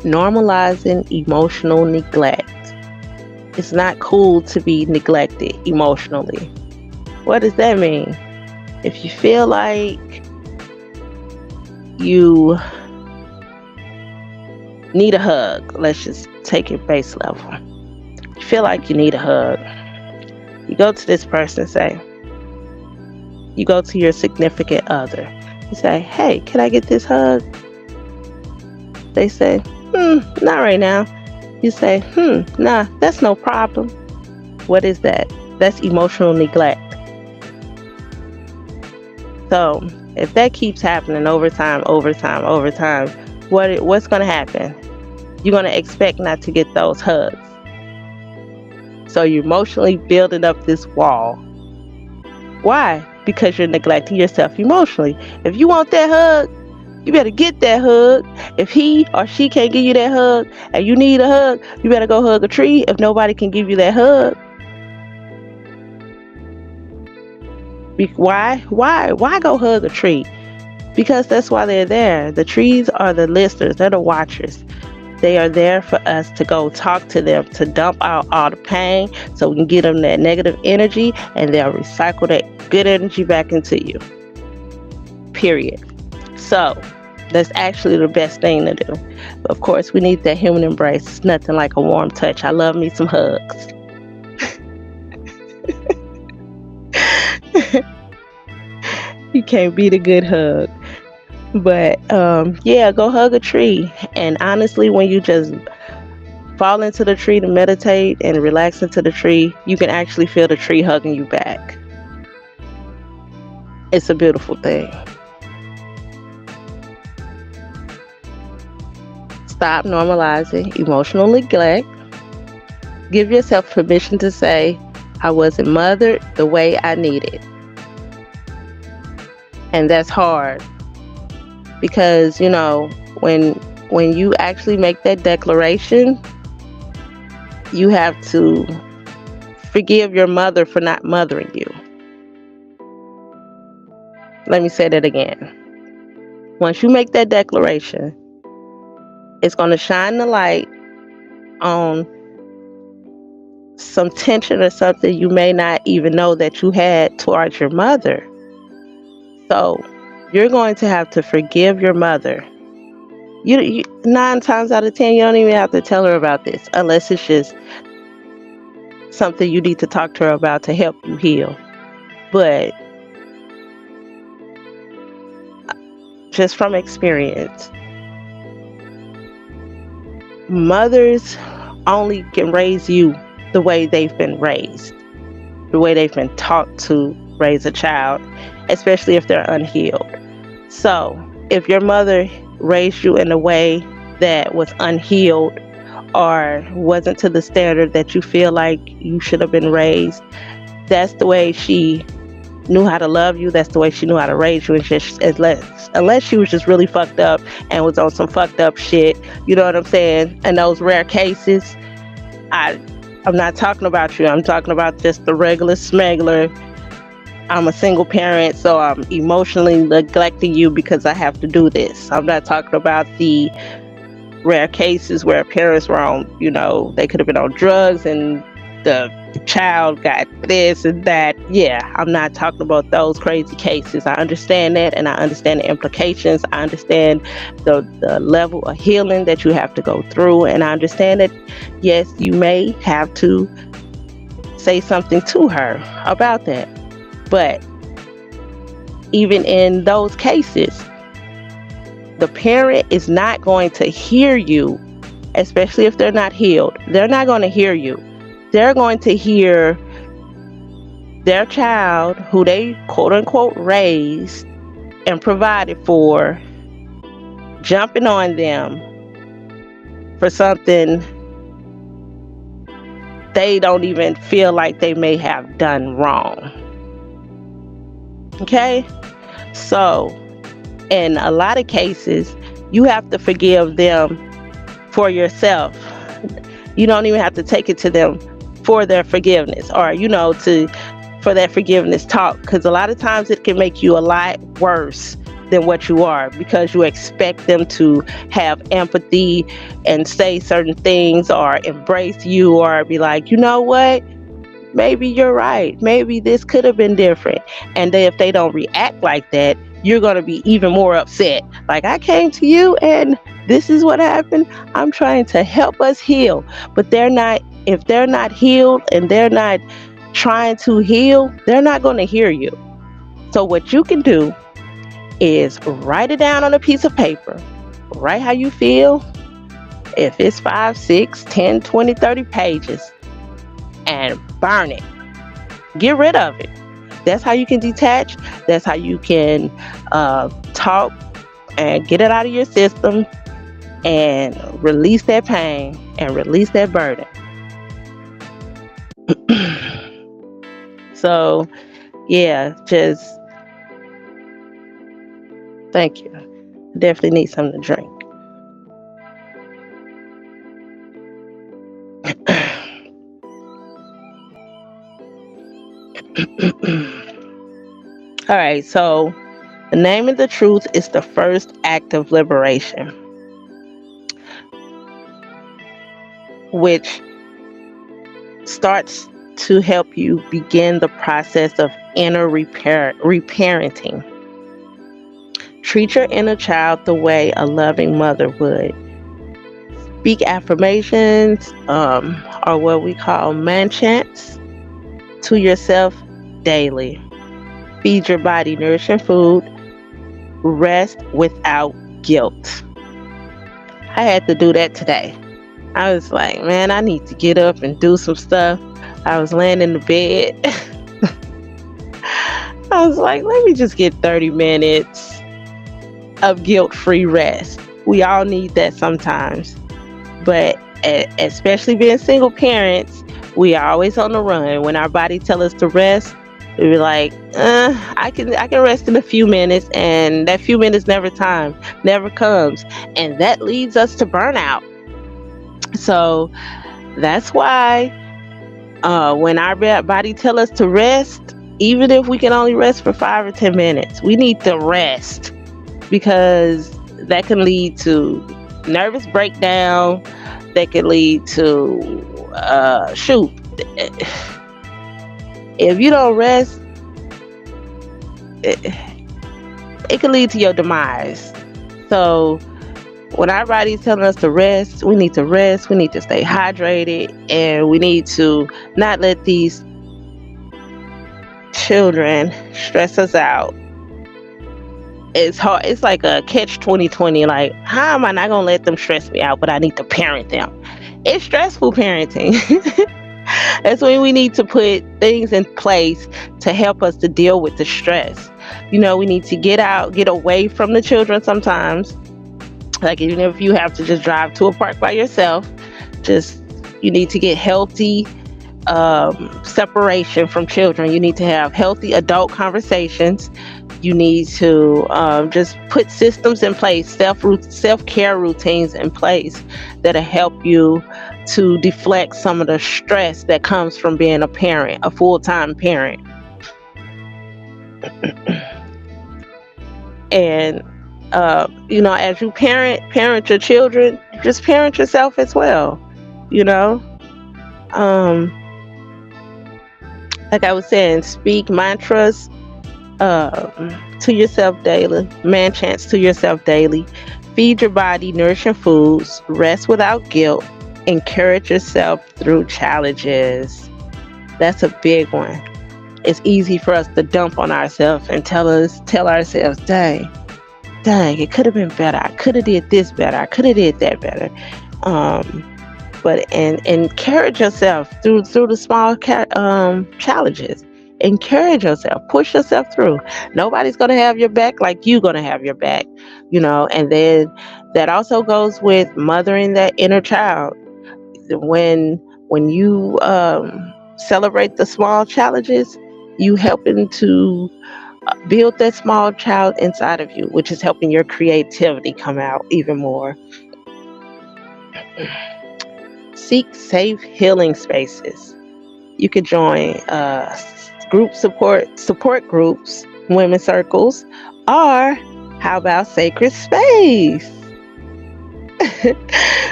normalizing emotional neglect. It's not cool to be neglected emotionally. What does that mean? If you feel like you need a hug, let's just take it base level. You feel like you need a hug. You go to this person and say, you go to your significant other. You say, hey, can I get this hug? They say, not right now. You say, nah, that's no problem. What is that? That's emotional neglect. So if that keeps happening over time, what's going to happen? You're going to expect not to get those hugs. So you're emotionally building up this wall. Why? Because you're neglecting yourself emotionally. If you want that hug, you better get that hug. If he or she can't give you that hug and you need a hug, you better go hug a tree if nobody can give you that hug. Why go hug a tree? Because that's why they're there. The trees are the listeners. They're the watchers. They are there for us to go talk to them, to dump out all the pain so we can get them that negative energy, and they'll recycle that good energy back into you. Period. So that's actually the best thing to do. Of course, we need that human embrace. It's nothing like a warm touch. I love me some hugs. can't beat a good hug. But yeah, go hug a tree. And honestly, when you just fall into the tree to meditate and relax into the tree, you can actually feel the tree hugging you back. It's a beautiful thing. Stop normalizing emotional neglect. Give yourself permission to say, I wasn't mothered the way I needed. And that's hard because, when you actually make that declaration, you have to forgive your mother for not mothering you. Let me say that again. Once you make that declaration, it's going to shine the light on some tension or something you may not even know that you had towards your mother. So you're going to have to forgive your mother. You 9 times out of 10, you don't even have to tell her about this unless it's just something you need to talk to her about to help you heal. But just from experience, mothers only can raise you the way they've been raised, the way they've been taught to raise a child, especially if they're unhealed. So if your mother raised you in a way that was unhealed or wasn't to the standard that you feel like you should have been raised, that's the way she knew how to love you. That's the way she knew how to raise you. And just unless she was just really fucked up and was on some fucked up shit, you know what I'm saying? In those rare cases, I'm not talking about you. I'm talking about just the regular smuggler. I'm a single parent, so I'm emotionally neglecting you because I have to do this. I'm not talking about the rare cases where parents were on, they could have been on drugs and the child got this and that. Yeah, I'm not talking about those crazy cases. I understand that, and I understand the implications. I understand the level of healing that you have to go through, and I understand that, yes, you may have to say something to her about that. But even in those cases, the parent is not going to hear you, especially if they're not healed. They're not going to hear you. They're going to hear their child, who they quote unquote raised and provided for, jumping on them for something they don't even feel like they may have done wrong. Okay? So, in a lot of cases, you have to forgive them for yourself. You don't even have to take it to them for their forgiveness, or for that forgiveness talk, because a lot of times it can make you a lot worse than what you are, because you expect them to have empathy and say certain things or embrace you or be like, you know what, maybe you're right, maybe this could have been different. And then if they don't react like that, you're going to be even more upset. Like, I came to you and this is what happened. I'm trying to help us heal. But if they're not healed and they're not trying to heal, they're not going to hear you. So what you can do is write it down on a piece of paper. Write how you feel. If it's 5, 6, 10, 20, 30 pages, and burn it. Get rid of it. That's how you can detach. That's how you can talk and get it out of your system and release that pain and release that burden. So, yeah, just thank you. Definitely need something to drink. All right, so the name of the truth is the first act of liberation, which starts to help you begin the process of inner reparenting. Treat your inner child the way a loving mother would. Speak affirmations, or what we call man chants, to yourself daily. Feed your body nourishing food. Rest without guilt. I had to do that today. I was like, man, I need to get up and do some stuff. I was laying in the bed. I was like, let me just get 30 minutes of guilt free rest. We all need that sometimes. But especially being single parents, we are always on the run. When our body tell us to rest, we be like, I can rest in a few minutes, and that few minutes never comes, and that leads us to burnout. So that's why when our body tell us to rest, even if we can only rest for 5 or 10 minutes, we need to rest because that can lead to nervous breakdown. That can lead to shoot. If you don't rest, it can lead to your demise. So when our body's telling us to rest, we need to rest. We need to stay hydrated, and we need to not let these children stress us out. It's hard. It's like a catch 2020. Like, how am I not gonna let them stress me out, but I need to parent them? It's stressful parenting. That's when we need to put things in place to help us to deal with the stress. We need to get away from the children sometimes. Like, even if you have to just drive to a park by yourself, you need to get healthy separation from children. You need to have healthy adult conversations. You need to just put systems in place, self-care routines in place that'll help you to deflect some of the stress that comes from being a parent, a full-time parent. And as you parent your children, just parent yourself as well. Um, like I was saying, speak mantras to yourself daily, man chants to yourself daily. Feed your body nourishing foods. Rest without guilt. Encourage yourself through challenges. That's a big one. It's easy for us to dump on ourselves and tell ourselves, dang, it could have been better. I could have did this better. I could have did that better. But encourage yourself through the small challenges. Encourage yourself, push yourself through. Nobody's gonna have your back like you gonna have your back, And then that also goes with mothering that inner child. When you celebrate the small challenges, you helping to build that small child inside of you, which is helping your creativity come out even more. Seek safe healing spaces. You could join group support groups, women's circles, or how about sacred space?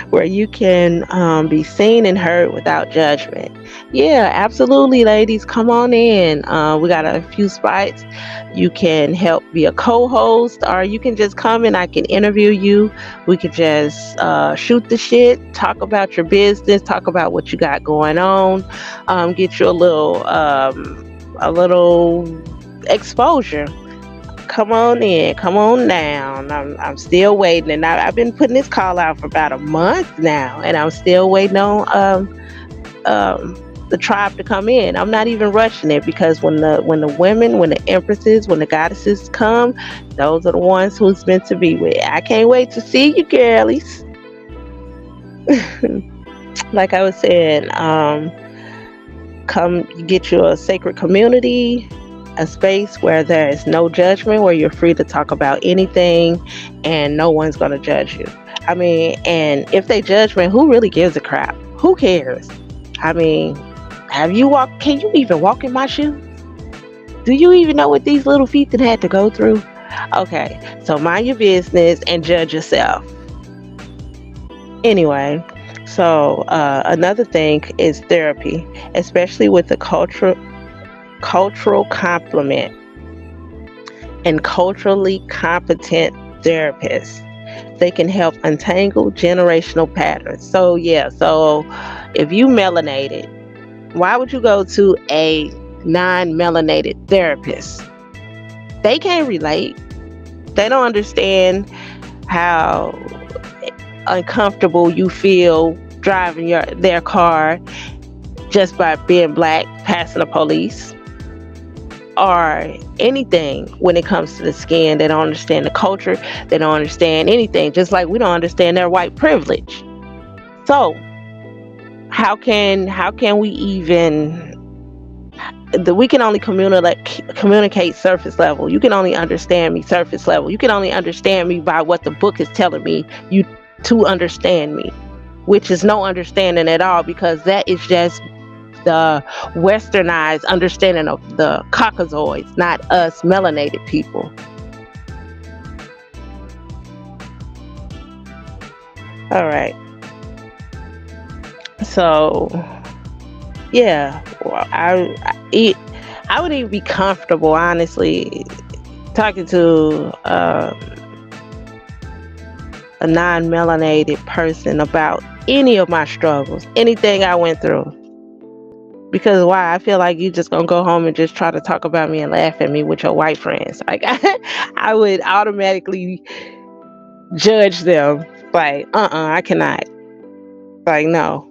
Where you can be seen and heard without judgment. Yeah, absolutely, ladies. Come on in. We got a few spots. You can help be a co-host, or you can just come and I can interview you. We could just shoot the shit, talk about your business, talk about what you got going on, get you a little exposure. Come on in, come on down. I'm still waiting, and I've been putting this call out for about a month now, and I'm still waiting on the tribe to come in. I'm not even rushing it, because when the women, when the empresses, when the goddesses come, those are the ones who's meant to be with. I can't wait to see you, girlies. Like I was saying, come get you a sacred community, a space where there is no judgment, where you're free to talk about anything and no one's going to judge you. I mean, and if they judge me, who really gives a crap? Who cares? I mean, can you even walk in my shoes? Do you even know what these little feet that had to go through? Okay, so mind your business and judge yourself. Anyway, so another thing is therapy, especially with the cultural complement and culturally competent therapists. They can help untangle generational patterns. So if you melanated, why would you go to a non-melanated therapist? They can't relate. They don't understand how uncomfortable you feel driving their car just by being black, passing the police, or anything when it comes to the skin. They don't understand the culture. They don't understand anything, just like we don't understand their white privilege. So how can we even we can only communicate surface level. You can only understand me surface level. You can only understand me by what the book is telling me you to understand me, which is no understanding at all, because that is just the westernized understanding of the Caucasoids, not us melanated people. All right. So yeah, well, I would even be comfortable, honestly, talking to a non-melanated person about any of my struggles, anything I went through. Because why? I feel like you just gonna go home and just try to talk about me and laugh at me with your white friends. Like I would automatically judge them. Like, I cannot. Like, no,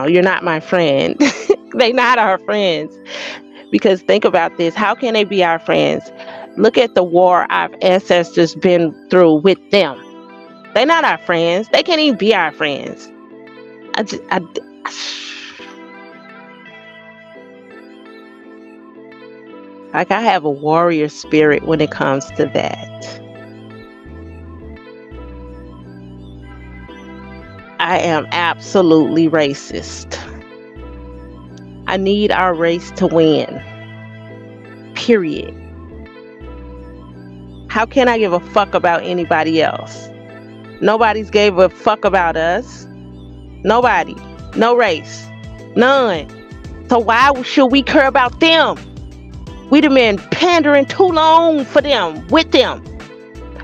you're not my friend. They not our friends. Because think about this: how can they be our friends? Look at the war our ancestors been through with them. They're not our friends. They can't even be our friends. Like, I have a warrior spirit when it comes to that. I am absolutely racist. I need our race to win. Period. How can I give a fuck about anybody else? Nobody's gave a fuck about us. Nobody. No race. None. So why should we care about them? We've been pandering too long for them, with them.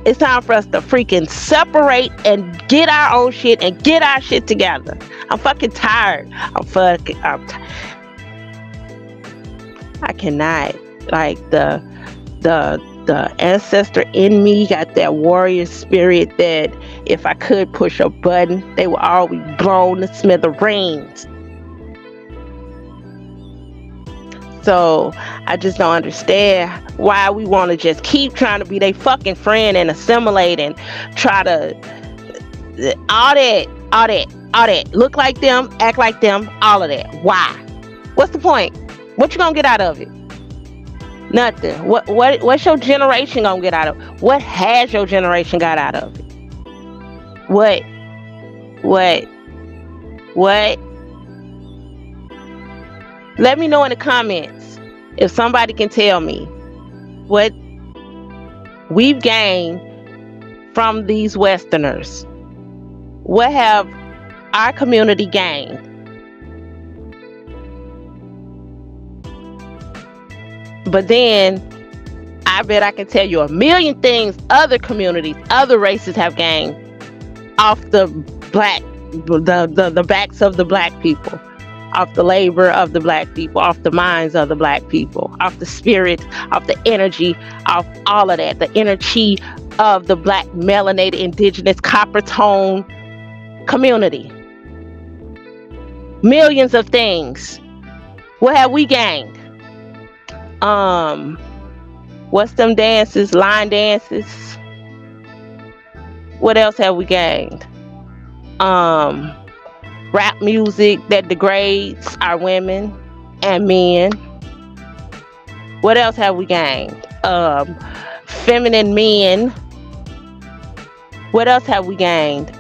It's time for us to freaking separate and get our own shit and get our shit together. I'm fucking tired. I cannot. Like, the ancestor in me got that warrior spirit that if I could push a button, they would all be blown to smithereens. So I just don't understand why we want to just keep trying to be their fucking friend and assimilate and try to all that, look like them, act like them, all of that. Why? What's the point? What you gonna get out of it? Nothing. What's your generation gonna get out of it? What has your generation got out of it? What? Let me know in the comments if somebody can tell me what we've gained from these Westerners. What have our community gained? But then I bet I can tell you a million things other communities, other races have gained off the backs of the black people, off the labor of the black people, off the minds of the black people, off the spirit, off the energy, off all of that, the energy of the black melanated indigenous copper tone community. Millions of things. What have we gained? What's them dances? Line dances. What else have we gained? Rap music that degrades our women and men. What else have we gained? Feminine men. What else have we gained?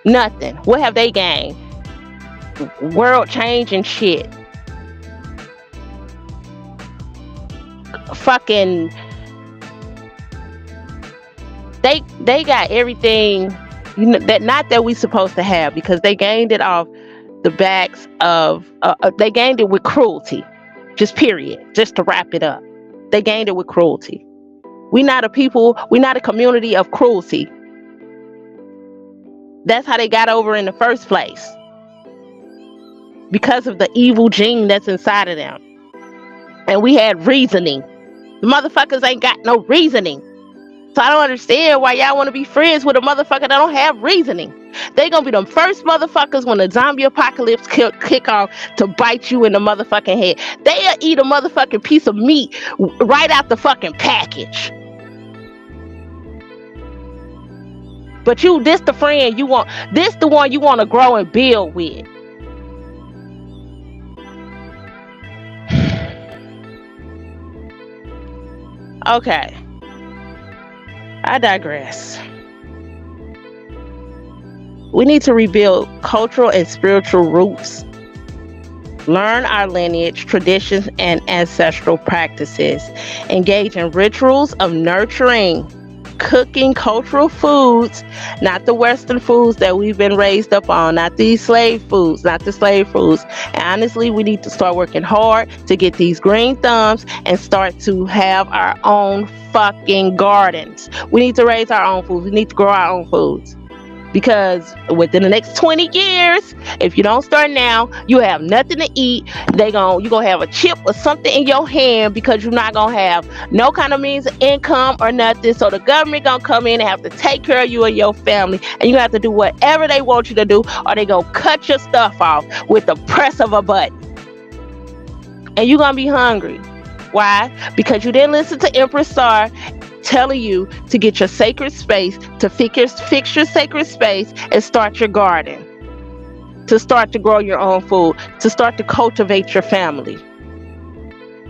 Nothing. What have they gained? World changing shit. Fucking they got everything, that not that we supposed to have, because they gained it off the backs of they gained it with cruelty. Just period. Just to wrap it up. They gained it with cruelty. We're not a community of cruelty. That's how they got over in the first place. Because of the evil gene that's inside of them. And we had reasoning. The motherfuckers ain't got no reasoning. So I don't understand why y'all want to be friends with a motherfucker that don't have reasoning. They gonna be the first motherfuckers when the zombie apocalypse kick off to bite you in the motherfucking head. They'll eat a motherfucking piece of meat right out the fucking package. But you, this the friend you want. This the one you want to grow and build with. Okay, I digress. We need to rebuild cultural and spiritual roots, learn our lineage, traditions, and ancestral practices, engage in rituals of nurturing, cooking cultural foods, not the Western foods that we've been raised up on, not these slave foods, not the slave foods. And honestly, we need to start working hard to get these green thumbs and start to have our own fucking gardens. We need to raise our own foods. We need to grow our own foods. Because within the next 20 years, if you don't start now, you have nothing to eat. You're gonna have a chip or something in your hand because you're not gonna have no kind of means of income or nothing. So the government gonna come in and have to take care of you and your family, and you have to do whatever they want you to do, or they gonna cut your stuff off with the press of a button. And you're gonna be hungry. Why? Because you didn't listen to Empress telling you to get your sacred space, to fix your sacred space and start your garden, to start to grow your own food, to start to cultivate your family,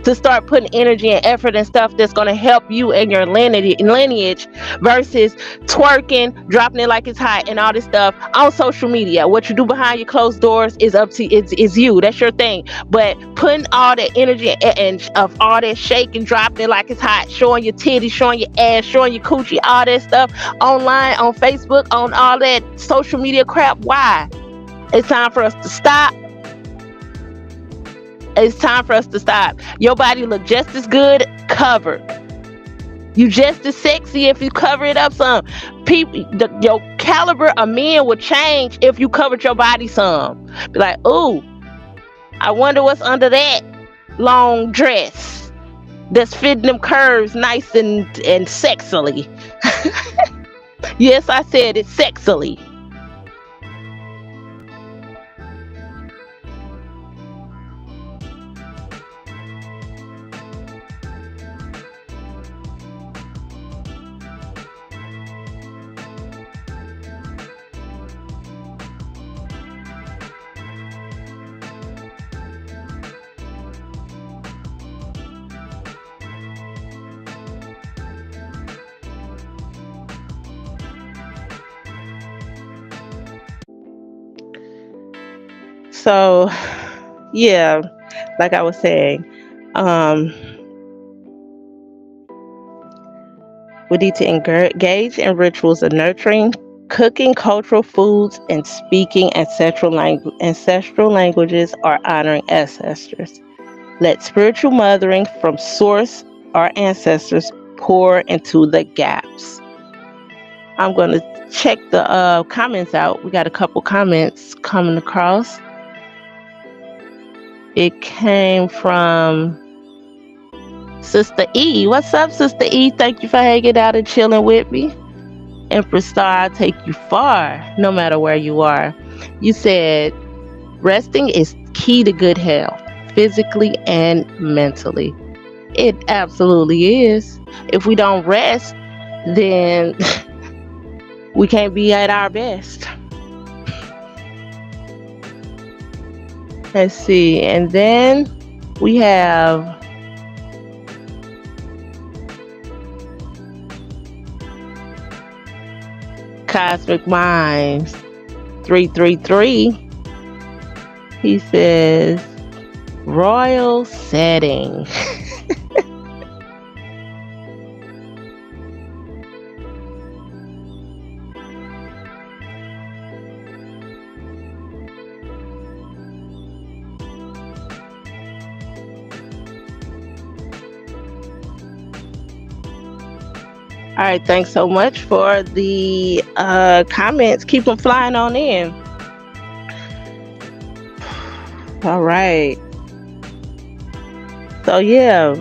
to start putting energy and effort and stuff that's going to help you and your lineage versus twerking, dropping it like it's hot and all this stuff on social media. What you do behind your closed doors is up to is you. That's your thing. But putting all that energy and of all that shaking, dropping it like it's hot, showing your titties, showing your ass, showing your coochie, all that stuff online, on Facebook, on all that social media crap. Why? It's time for us to stop. It's time for us to stop. Your body look just as good covered. You just as sexy if you cover it up some. Your caliber of men would change if you covered your body some. Be like, ooh, I wonder what's under that long dress that's fitting them curves nice and sexily. Yes, I said it, sexily. So, yeah, like I was saying, um, we need to engage in rituals of nurturing, cooking cultural foods, and speaking ancestral languages or honoring ancestors. Let spiritual mothering from source, our ancestors, pour into the gaps. I'm going to check the comments out. We got a couple comments coming across. It came from Sister E. What's up, Sister E? Thank you for hanging out and chilling with me. Empress Star, I'll take you far, no matter where you are. You said resting is key to good health, physically and mentally. It absolutely is. If we don't rest, then we can't be at our best. Let's see. And then we have Cosmic Minds 333. He says royal setting. All right, thanks so much for the comments. Keep them flying on in. All right. So yeah,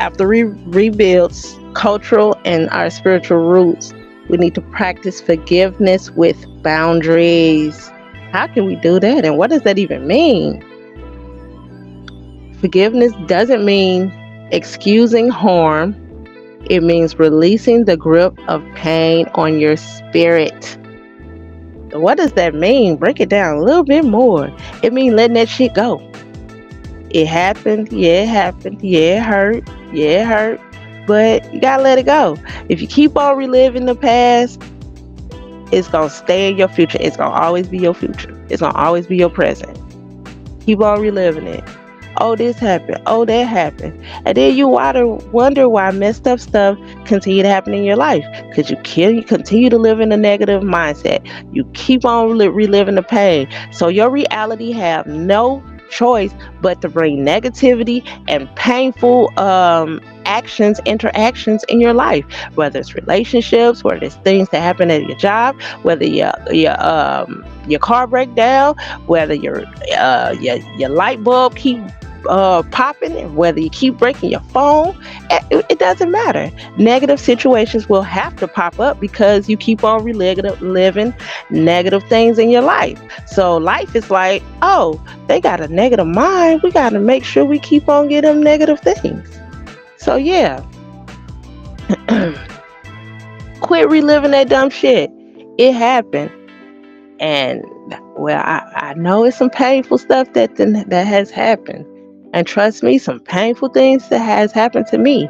After we rebuild cultural and our spiritual roots, we need to practice forgiveness with boundaries. How can we do that? And what does that even mean? Forgiveness doesn't mean excusing harm, it means releasing the grip of pain on your spirit. What does that mean? Break it down a little bit more. It means letting that shit go. It happened. Yeah, it happened. Yeah, it hurt. Yeah, it hurt. But you gotta let it go. If you keep on reliving the past, it's gonna stay in your future. It's gonna always be your future. It's gonna always be your present. Keep on reliving it. Oh, this happened. Oh, that happened. And then you wonder why messed up stuff continue to happen in your life. Because you continue to live in a negative mindset. You keep on reliving the pain. So your reality have no choice but to bring negativity and painful interactions in your life, whether it's relationships, whether it's things that happen at your job, whether your car break down, whether your light bulb keep popping, and whether you keep breaking your phone, it doesn't matter. Negative situations will have to pop up because you keep on living negative things in your life. So life is like, oh, they got a negative mind, we got to make sure we keep on getting them negative things. So yeah, quit reliving that dumb shit. It happened. And well, I know it's some painful stuff that has happened. And trust me, some painful things that has happened to me.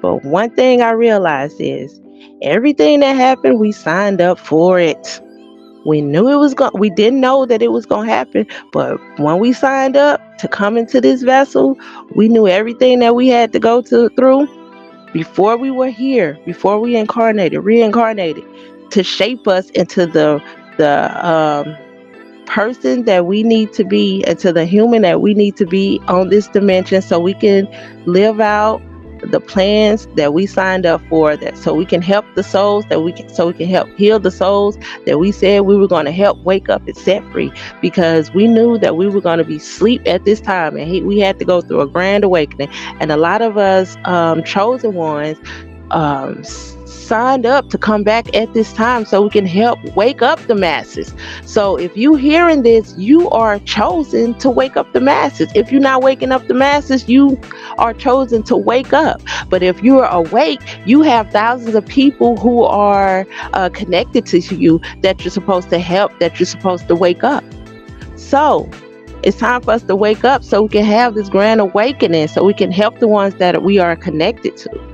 But one thing I realized is everything that happened, we signed up for it. We knew we didn't know that it was going to happen. But when we signed up to come into this vessel, we knew everything that we had to go through before we were here, before we reincarnated, to shape us into the person that we need to be, and to the human that we need to be on this dimension, so we can live out the plans that we signed up for, that so we can help the souls, so we can help heal the souls that we said we were going to help wake up and set free, because we knew that we were going to be asleep at this time, and we had to go through a grand awakening. And a lot of us chosen ones signed up to come back at this time so we can help wake up the masses. So if you hearing this, you are chosen to wake up the masses. If you're not waking up the masses, you are chosen to wake up. But if you are awake, you have thousands of people who are connected to you that you're supposed to help, that you're supposed to wake up. So it's time for us to wake up so we can have this grand awakening, so we can help the ones that we are connected to.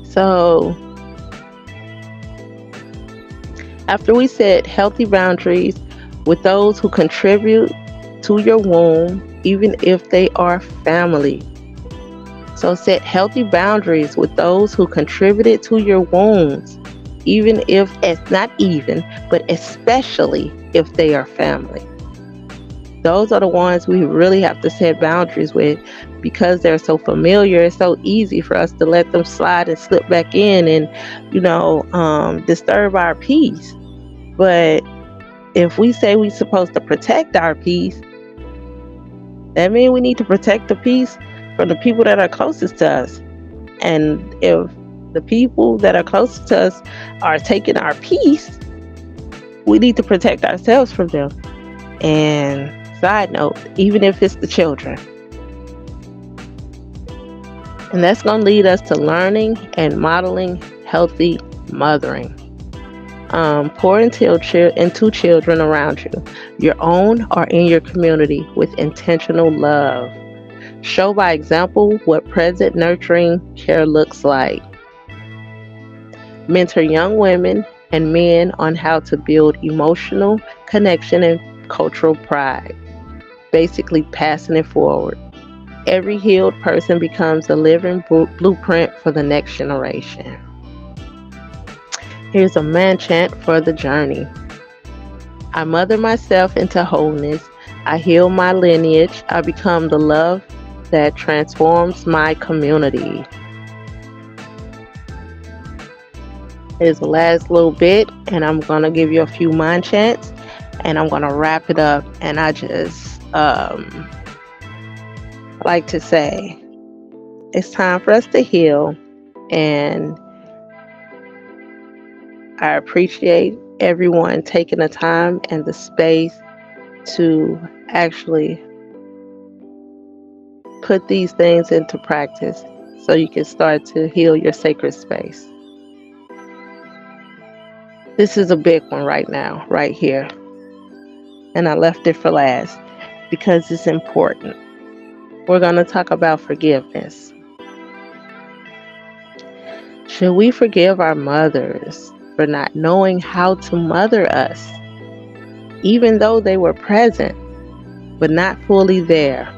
So after we set healthy boundaries with those who contribute to your womb, even if they are family. So set healthy boundaries with those who contributed to your wounds, even if it's not even, but especially if they are family. Those are the ones we really have to set boundaries with, because they're so familiar. It's so easy for us to let them slide and slip back in and, disturb our peace. But if we say we're supposed to protect our peace, that means we need to protect the peace from the people that are closest to us. And if the people that are closest to us are taking our peace, we need to protect ourselves from them. And side note, even if it's the children. And that's going to lead us to learning and modeling healthy mothering. Pour into children around you, your own or in your community, with intentional love. Show by example what present nurturing care looks like. Mentor young women and men on how to build emotional connection and cultural pride. Basically passing it forward. Every healed person becomes a living blueprint for the next generation. Here's a man chant for the journey. I mother myself into wholeness. I heal my lineage. I become the love that transforms my community. Here's the last little bit, and I'm going to give you a few mind chants. and I'm going to wrap it up. And I just like to say it's time for us to heal. And I appreciate everyone taking the time and the space to actually put these things into practice so you can start to heal your sacred space. This is a big one right now, right here. And I left it for last because it's important. We're going to talk about forgiveness. Should we forgive our mothers for not knowing how to mother us, even though they were present, but not fully there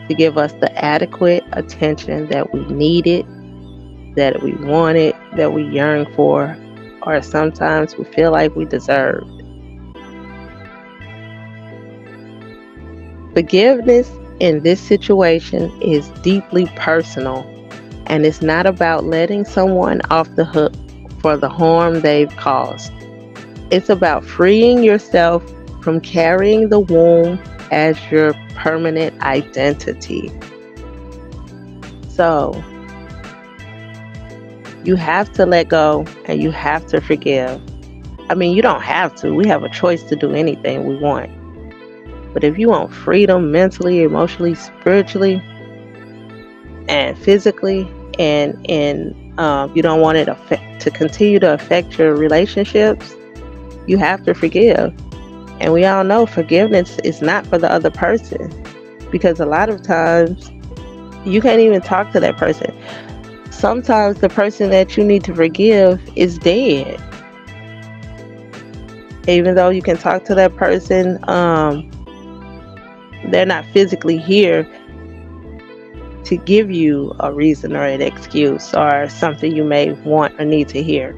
to give us the adequate attention that we needed, that we wanted, that we yearned for, or sometimes we feel like we deserved? Forgiveness in this situation is deeply personal, and it's not about letting someone off the hook for the harm they've caused. It's about freeing yourself from carrying the wound as your permanent identity. So, you have to let go and you have to forgive. I mean, you don't have to. We have a choice to do anything we want. But if you want freedom mentally, emotionally, spiritually, and physically, and you don't want it to continue to affect your relationships, you have to forgive. And we all know forgiveness is not for the other person, because a lot of times you can't even talk to that person. Sometimes the person that you need to forgive is dead. Even though you can talk to that person, they're not physically here to give you a reason or an excuse or something you may want or need to hear.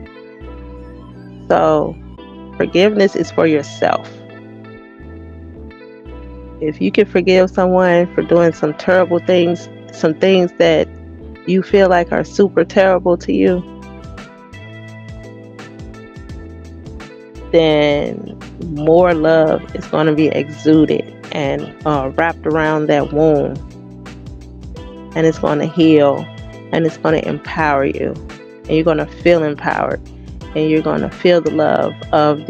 So forgiveness is for yourself. If you can forgive someone for doing some terrible things, some things that you feel like are super terrible to you, then more love is going to be exuded and wrapped around that wound, and it's going to heal, and it's going to empower you, and you're going to feel empowered, and you're going to feel the love of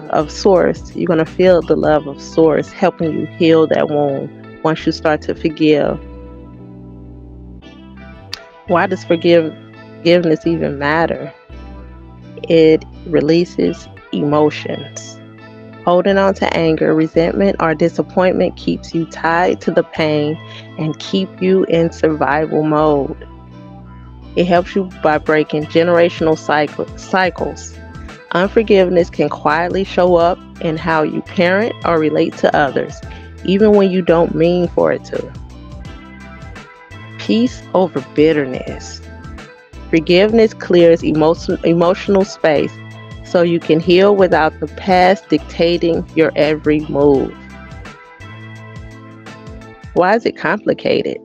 of Source. You're going to feel the love of Source helping you heal that wound once you start to forgive. Why does forgiveness even matter? It releases emotions. Holding on to anger, resentment, or disappointment keeps you tied to the pain and keep you in survival mode. It helps you by breaking generational cycles. Unforgiveness can quietly show up in how you parent or relate to others, even when you don't mean for it to. Peace over bitterness. Forgiveness clears emotional space so you can heal without the past dictating your every move. Why is it complicated?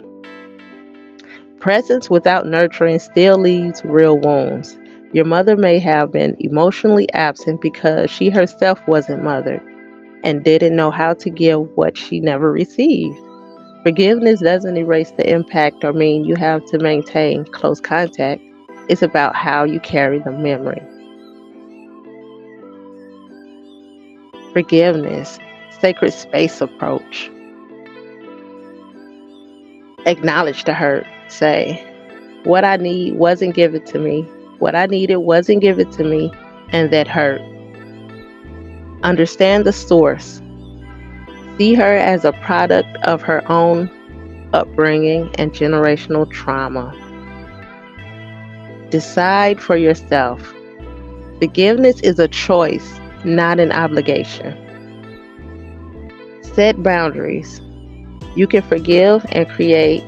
Presence without nurturing still leaves real wounds. Your mother may have been emotionally absent because she herself wasn't mothered and didn't know how to give what she never received. Forgiveness doesn't erase the impact or mean you have to maintain close contact. It's about how you carry the memory. Forgiveness, sacred space approach. Acknowledge the hurt. Say, what I need wasn't given to me. What I needed wasn't given to me, and that hurt. Understand the source. See her as a product of her own upbringing and generational trauma. Decide for yourself. Forgiveness is a choice, not an obligation. Set boundaries. You can forgive and create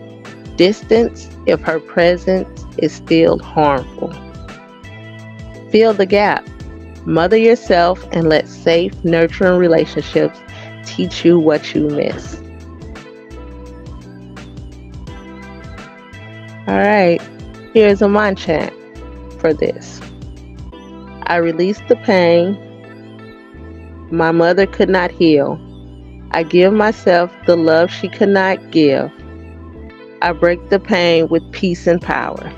distance if her presence is still harmful. Fill the gap. Mother yourself and let safe, nurturing relationships teach you what you miss. All right, here's a mind chant for this. I release the pain My mother could not heal. I give myself the love she could not give. I break the pain with peace and power.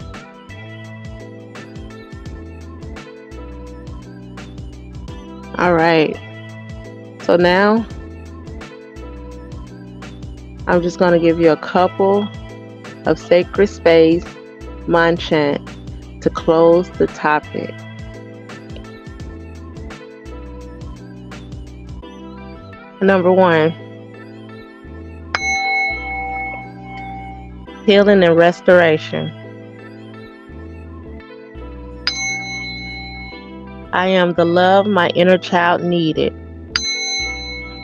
All right. So now I'm just going to give you a couple of sacred space mind chant to close the topic. Number 1, healing and restoration. I am the love my inner child needed.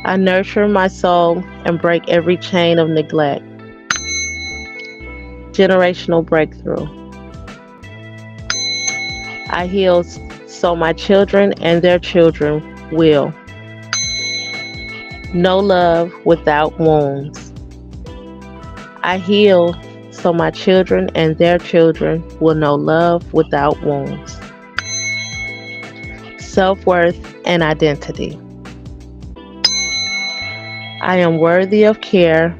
I nurture my soul and break every chain of neglect. Generational breakthrough. I heal so my children and their children will. No love without wounds. I heal so my children and their children will know love without wounds. Self-worth and identity. I am worthy of care,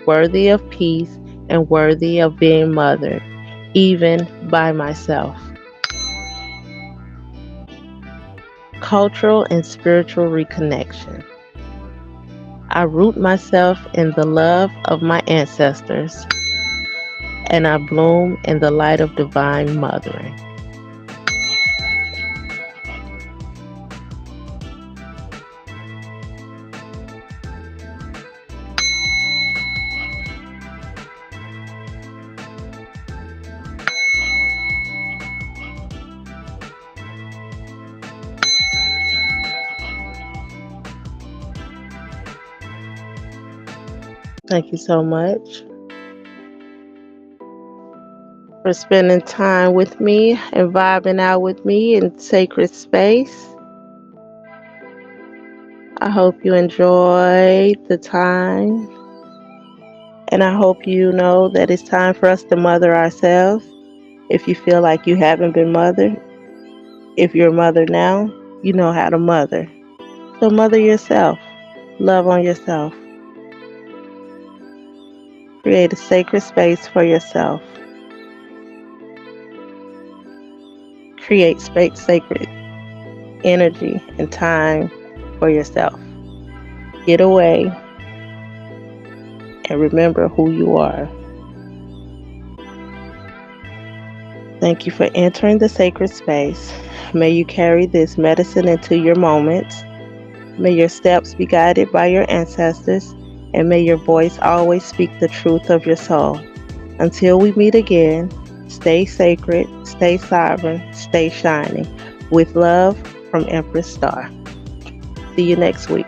worthy of peace, and worthy of being mothered, even by myself. Cultural and spiritual reconnection. I root myself in the love of my ancestors, and I bloom in the light of divine mothering. Thank you so much for spending time with me and vibing out with me in sacred space. I hope you enjoyed the time, and I hope you know that it's time for us to mother ourselves. If you feel like you haven't been mothered, if you're a mother now, you know how to mother. So mother yourself. Love on yourself. Create a sacred space for yourself. Create sacred energy and time for yourself. Get away and remember who you are. Thank you for entering the sacred space. May you carry this medicine into your moments. May your steps be guided by your ancestors, and may your voice always speak the truth of your soul. Until we meet again, stay sacred, stay sovereign, stay shining. With love from Empress Star. See you next week.